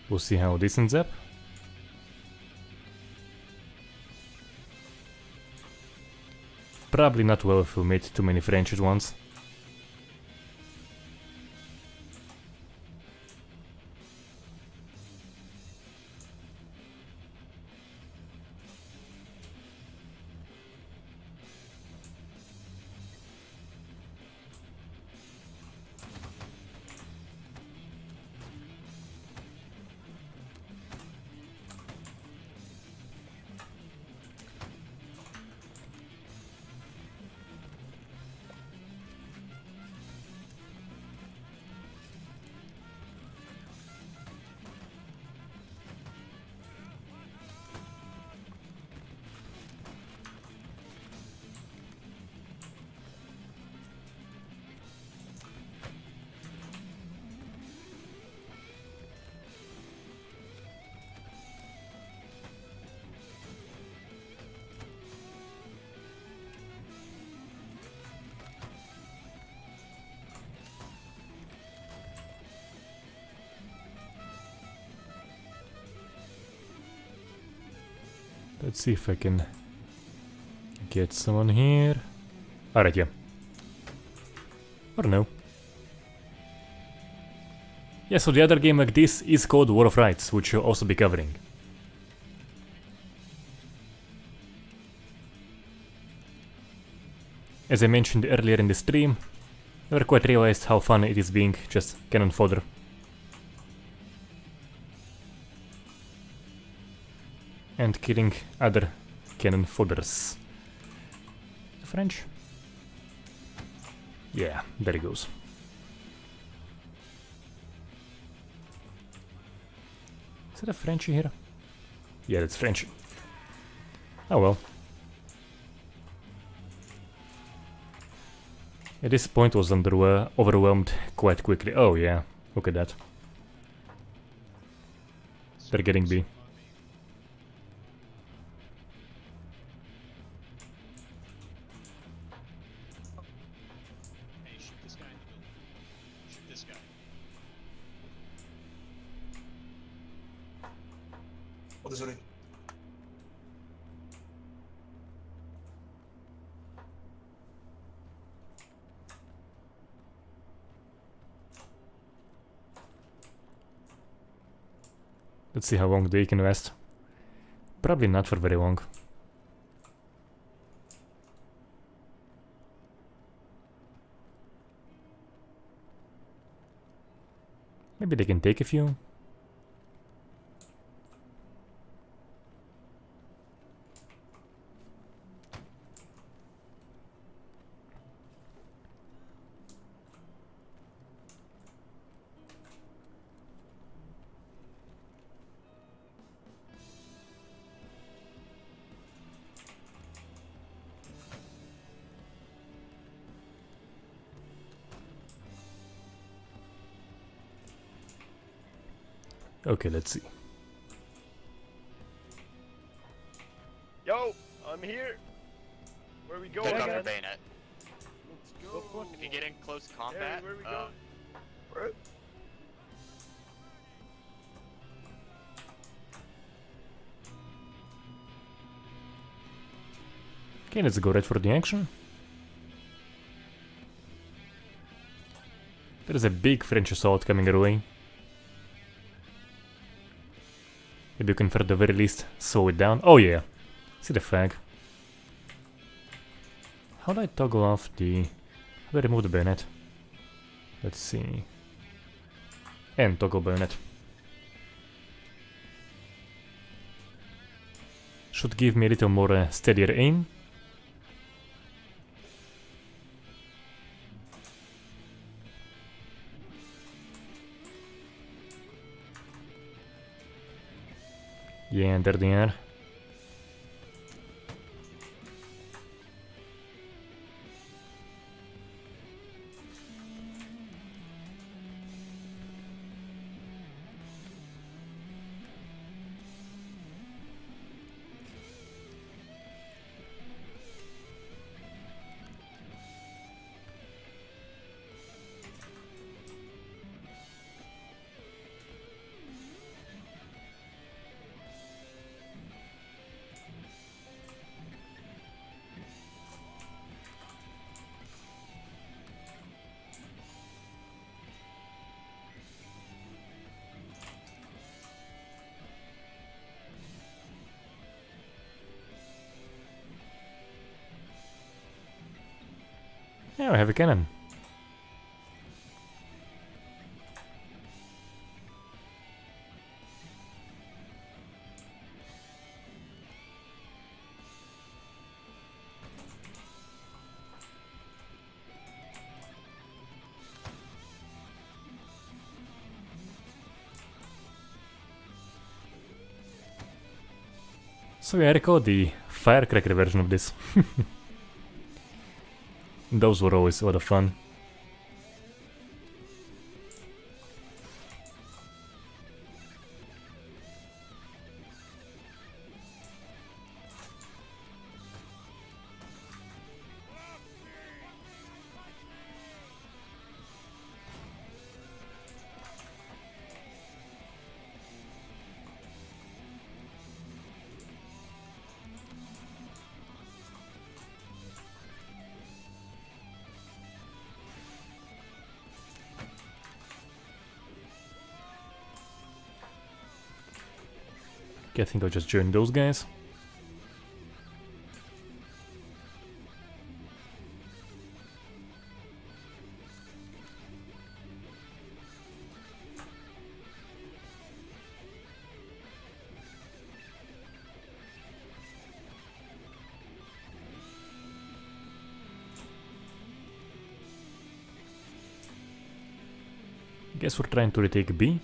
We'll see how this ends up. Probably not well if we made too many French at once. Let's see if I can get someone here. Alright, yeah. Or no. Yeah, so the other game like this is called War of Rights, which we'll also be covering. As I mentioned earlier in the stream, I never quite realized how fun it is being just cannon fodder. And killing other cannon fodders. The French? Yeah, there he goes. Is that a Frenchie here? Yeah, that's Frenchie. Oh well. At this point was overwhelmed quite quickly. Oh yeah, look at that. They're getting B. Désolé. Let's see how long they can last. Probably not for very long. Maybe they can take a few. Okay, let's see. Yo, I'm here. Where we going? Pick up man? your bayonet. Let's go. If you get in close Hey, combat, where we going? Right. Okay, let's go right for the action. There is a big French assault coming our way. Maybe you can, for the very least, slow it down. Oh yeah, see the flag. How do I toggle off the... How do I remove the bayonet? Let's see. And toggle bayonet. Should give me a little more steadier aim. Yeah, and there they are. Yeah, I have a cannon. So yeah, I recall the firecracker version of this. Those were always a lot of fun. Okay, I think I'll just join those guys. Guess we're trying to retake B.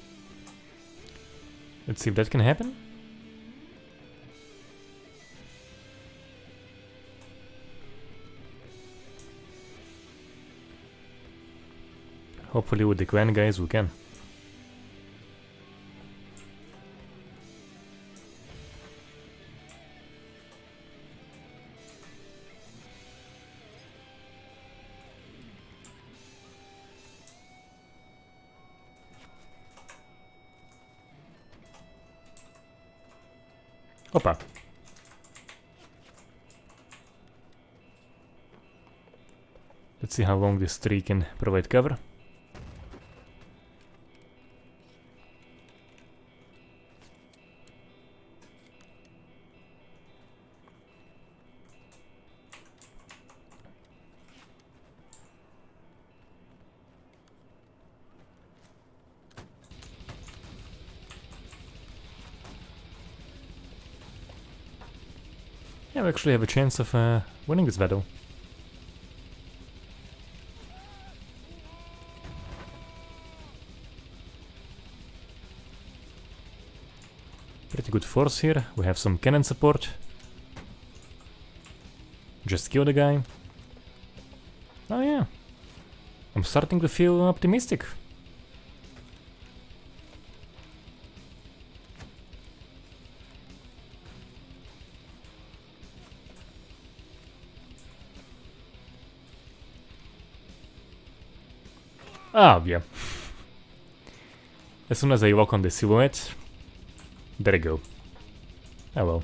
Let's see if that can happen. Hopefully with the clan guys we can. Opa. Let's see how long this tree can provide cover. Yeah, we actually have a chance of winning this battle. Pretty good force here. We have some cannon support. Just kill the guy. Oh yeah. I'm starting to feel optimistic. Ah, yeah. As soon as I walk on the silhouette, there I go. Oh well.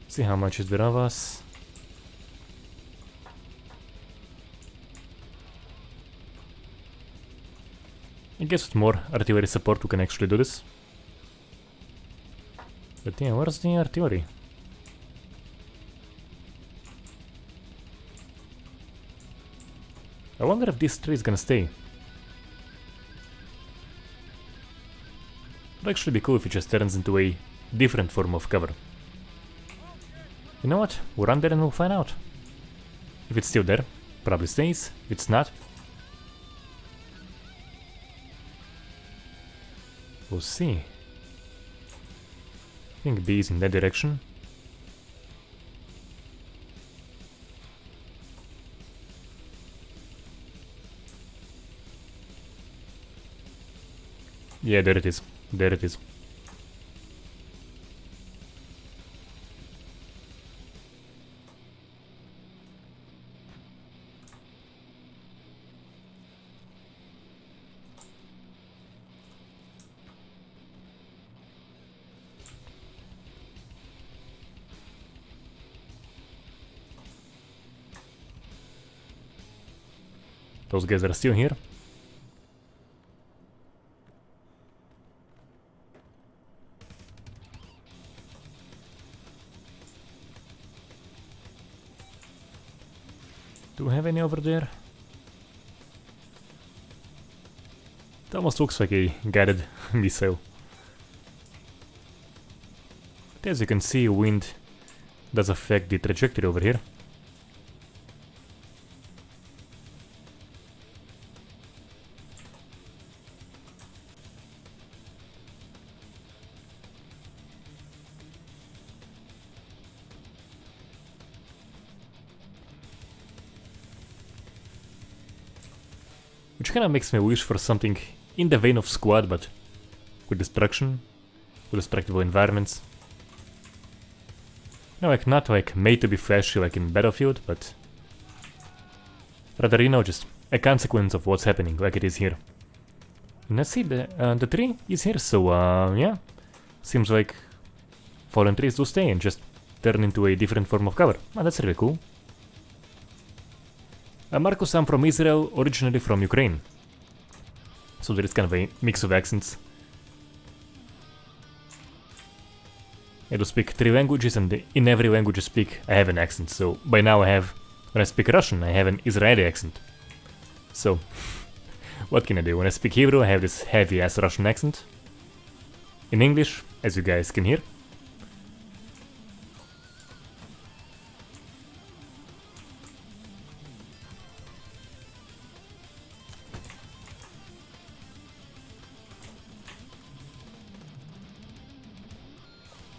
See how much is there of us. I guess with more artillery support we can actually do this. But yeah, where's the artillery? I wonder if this tree is gonna stay. It'd actually be cool if it just turns into a different form of cover. You know what? We'll run there and we'll find out. If it's still there, probably stays. If it's not, we'll see. I think B is in that direction. Yeah, there it is. There it is. Those guys are still here. Do we have any over there? It almost looks like a guided missile. But as you can see, wind does affect the trajectory over here. Which kind of makes me wish for something in the vein of Squad, but with destruction, with destructible environments. You know, like not like made to be flashy like in Battlefield, but rather, you know, just a consequence of what's happening, like it is here. And let's see, the tree is here, so yeah, seems like fallen trees do stay and just turn into a different form of cover. Oh, that's really cool. Marcus, I'm from Israel, originally from Ukraine. So there is kind of a mix of accents. I do speak 3 languages, and in every language I speak I have an accent. So by now when I speak Russian, I have an Israeli accent. So, what can I do? When I speak Hebrew, I have this heavy-ass Russian accent. In English, as you guys can hear.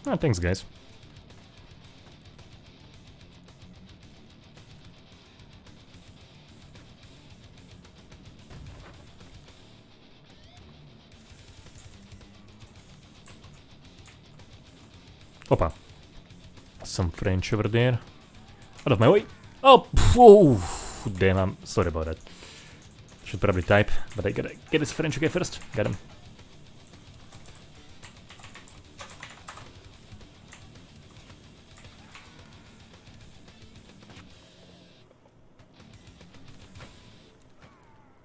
Oh, thanks, guys. Opa. Some French over there. Out of my way. Oh, whoa. Damn, I'm sorry about that. Should probably type, but I gotta get this French guy first. Got him.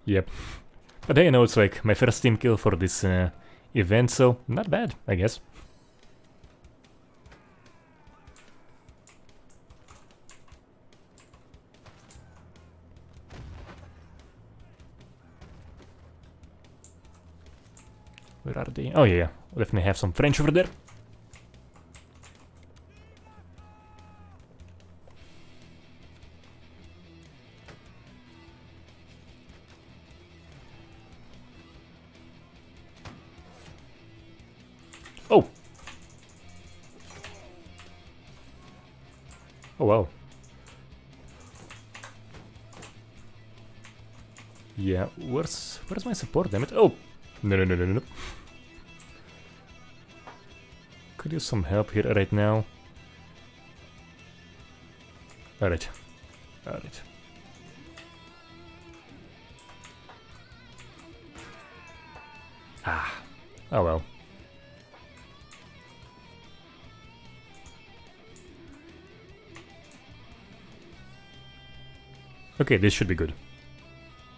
Yep. But hey, you know, it's like my first team kill for this event, so not bad, I guess. Where are they? Oh yeah, definitely have some French over there. Oh! Oh wow. Yeah, where's my support, damn it? Oh! No. Could use some help here right now. Alright. Ah. Oh well. Okay, this should be good.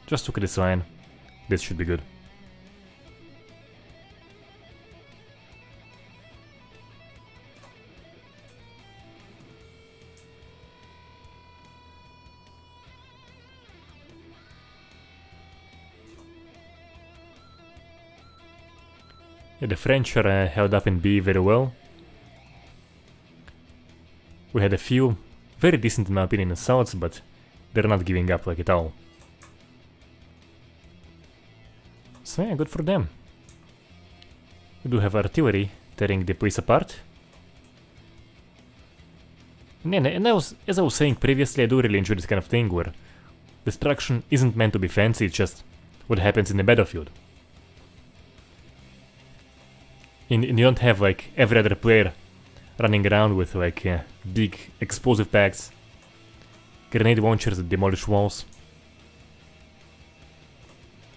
Just look at this line. This should be good. Yeah, the French are held up in B very well. We had a few very decent in my opinion assaults, but they're not giving up like at all. So yeah, good for them. We do have artillery tearing the place apart. And as I was saying previously, I do really enjoy this kind of thing where destruction isn't meant to be fancy, it's just what happens in the battlefield. And you don't have like every other player running around with like big explosive packs, grenade launchers that demolish walls.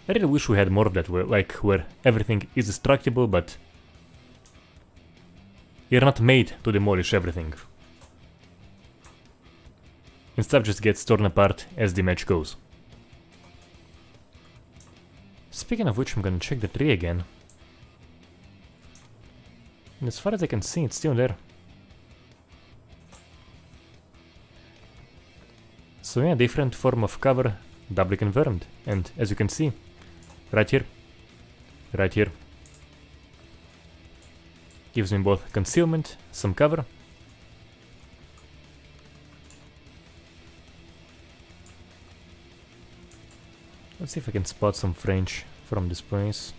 I really wish we had more of that, where everything is destructible, but you're not made to demolish everything. And stuff just gets torn apart as the match goes. Speaking of which, I'm gonna check the tree again. And as far as I can see, it's still there. So yeah, different form of cover, doubly confirmed. And as you can see, right here, gives me both concealment, some cover. Let's see if I can spot some French from this place.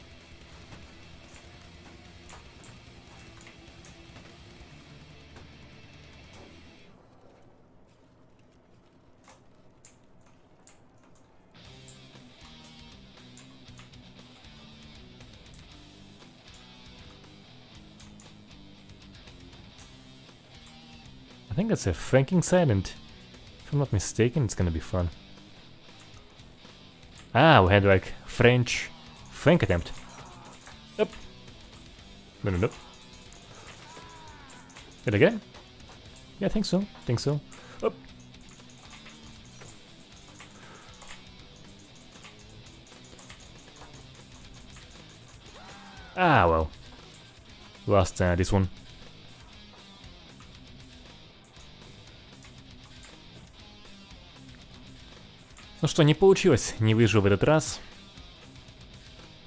I think that's a flanking side, and if I'm not mistaken, it's gonna be fun. Ah, we had like French flank attempt. Up. No. It again? Yeah, I think so. Up. Ah, well. Lost this one. Ну что, не получилось, не выжил в этот раз.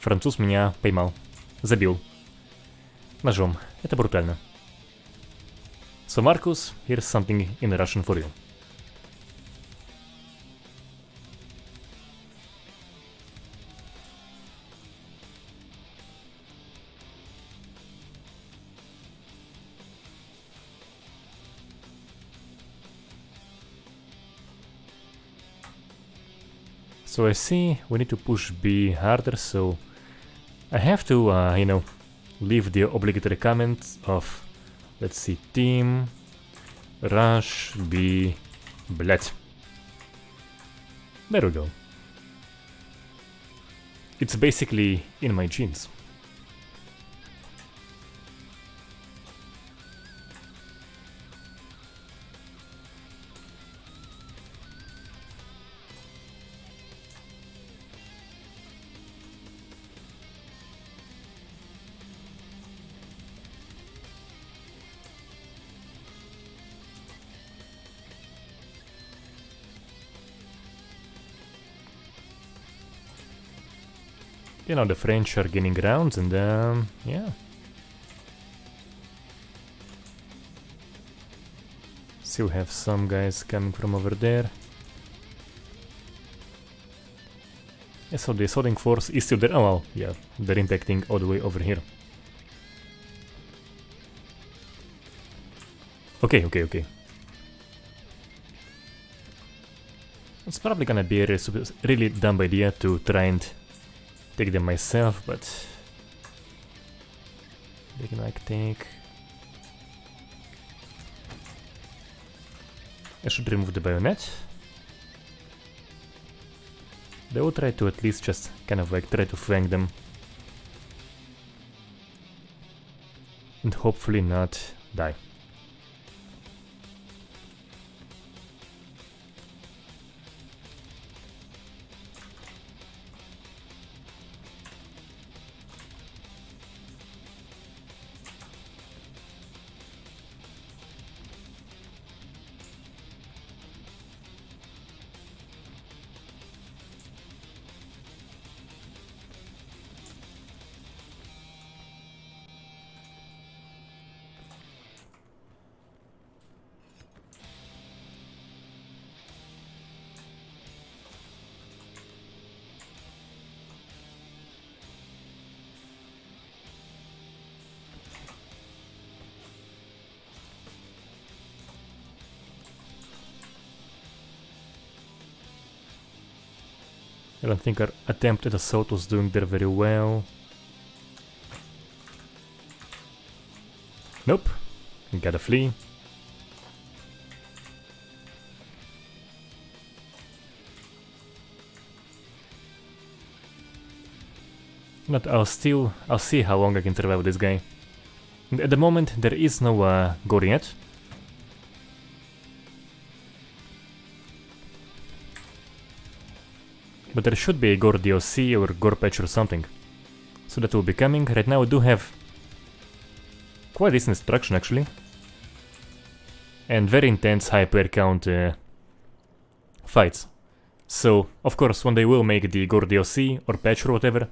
Француз меня поймал. Забил. Ножом. Это брутально. So Marcus, here's something in Russian for you. So I see we need to push B harder, so I have to, you know, leave the obligatory comment of, let's see, team, rush, B, blät. There we go. It's basically in my genes. You know, the French are gaining grounds, and yeah. Still have some guys coming from over there. Yeah, so the assaulting force is still there. Oh well, yeah, they're impacting all the way over here. Okay. It's probably gonna be a really dumb idea to try and take them myself, but they can like take. I should remove the bayonet. They will try to at least just kind of like try to flank them. And hopefully not die. I don't think our attempt at assault was doing there very well. Nope. Gotta flee. But I'll see how long I can survive with this guy. And at the moment there is no gore yet. But there should be a gore DLC or gore patch or something. So that will be coming. Right now we do have quite decent destruction actually. And very intense high player count fights. So, of course, when they will make the Gore DLC or patch or whatever,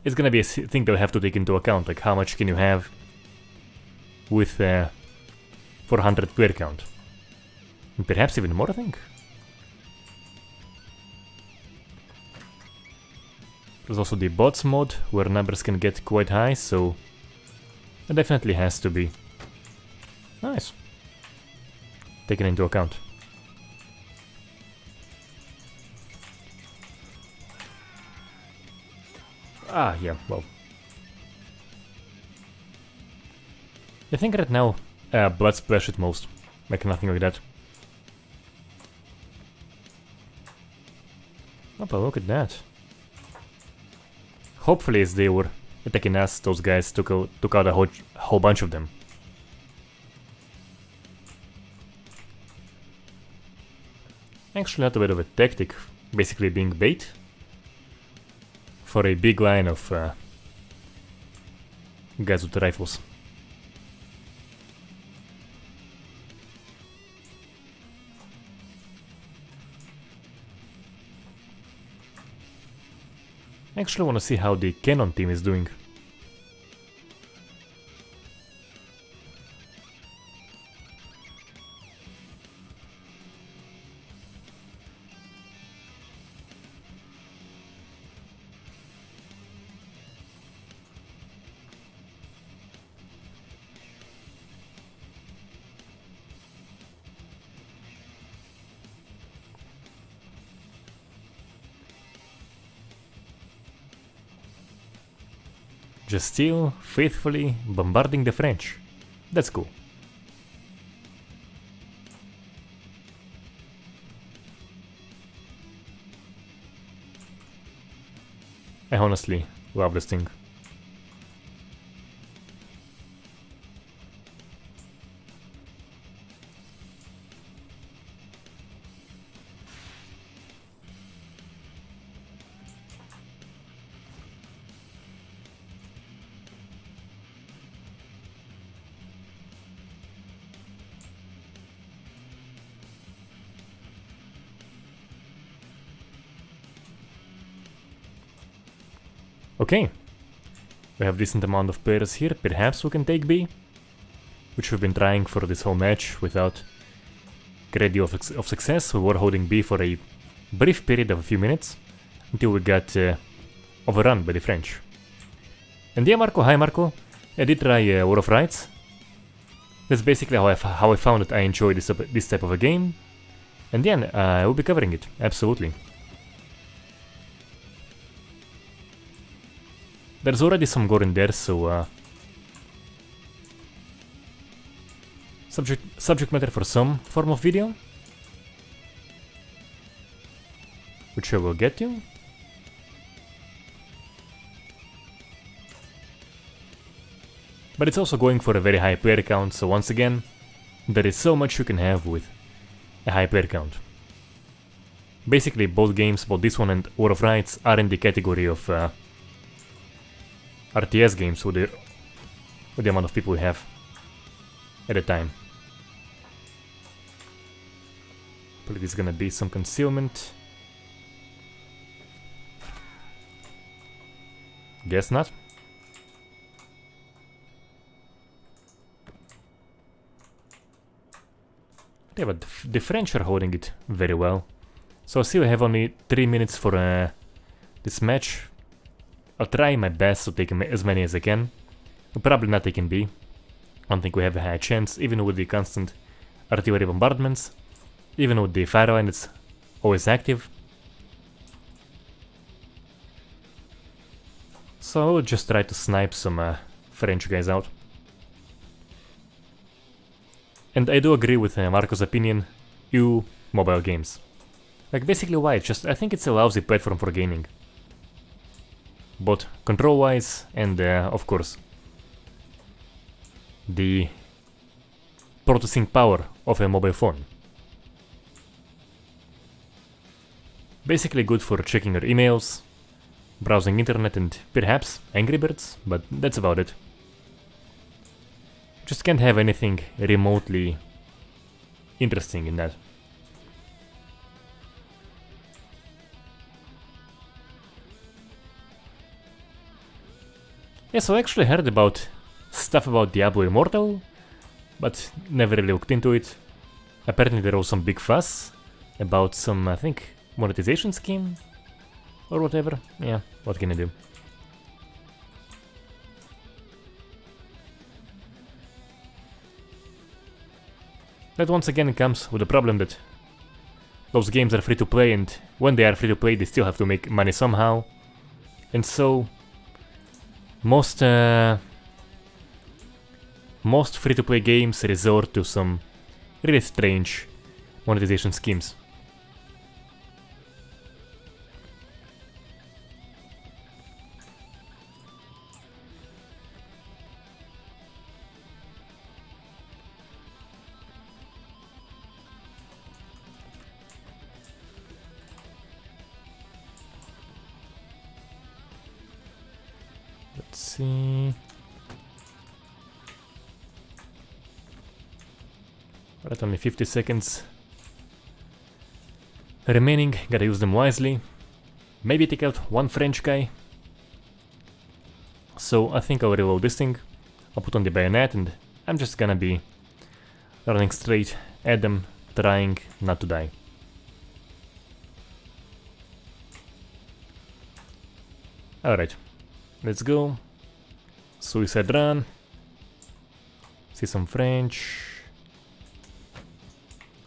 it's gonna be a thing they'll have to take into account, like how much can you have with 400 player count. And perhaps even more, I think. There's also the bots mod, where numbers can get quite high, so it definitely has to be nice. Taken into account. Ah, yeah, well. I think right now, blood splash at most. Like nothing like that. Oh, but look at that. Hopefully as they were attacking us, those guys took out a whole bunch of them. Actually not a bit of a tactic, basically being bait for a big line of guys with rifles. I actually want to see how the cannon team is doing. Just still faithfully bombarding the French. That's cool. I honestly love this thing. Okay, we have decent amount of players here, perhaps we can take B, which we've been trying for this whole match without great deal of success. We were holding B for a brief period of a few minutes, until we got overrun by the French. And yeah, Marco, hi Marco, I did try War of Rights. That's basically how I found it. I enjoy this type of a game, and yeah, I will be covering it, absolutely. There's already some gore in there, so subject matter for some form of video, which I will get to. But it's also going for a very high player count, so once again, there is so much you can have with a high player count. Basically, both games, both this one and War of Rights, are in the category of RTS games with the amount of people we have at a time. Probably there's gonna be some concealment. Guess not. Yeah, but the French are holding it very well. So I still have only 3 minutes for this match. I'll try my best to take as many as I can. We're probably not taking B. I don't think we have a high chance, even with the constant artillery bombardments. Even with the fire line that's always active. So I will just try to snipe some French guys out. And I do agree with Marco's opinion, mobile games. Like basically why? I think it's a lousy platform for gaming. Both control-wise and, of course, the processing power of a mobile phone. Basically good for checking your emails, browsing internet and perhaps Angry Birds, but that's about it. Just can't have anything remotely interesting in that. Yeah, so I actually heard about stuff about Diablo Immortal, but never really looked into it. Apparently there was some big fuss about some, I think, monetization scheme or whatever. Yeah, what can I do? That once again comes with the problem that those games are free to play, and when they are free to play they still have to make money somehow. And so most free to play games resort to some really strange monetization schemes. Let's see. Alright, only 50 seconds remaining, gotta use them wisely. Maybe take out one French guy. So I think I'll reload this thing. I'll put on the bayonet and I'm just gonna be running straight at them, trying not to die. Alright, let's go. Suicide run. See some French.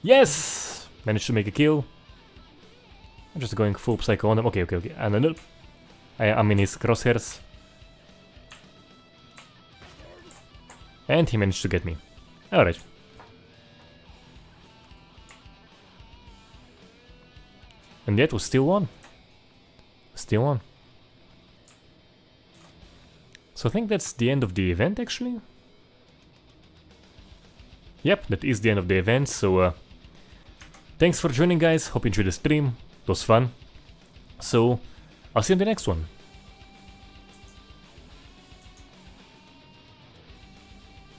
Yes! Managed to make a kill. I'm just going full psycho on them. Okay. And I'm in his crosshairs. And he managed to get me. Alright. And yet we still won. Still won. So I think that's the end of the event, actually. Yep, that is the end of the event, so thanks for joining, guys. Hope you enjoyed the stream. It was fun. So I'll see you in the next one.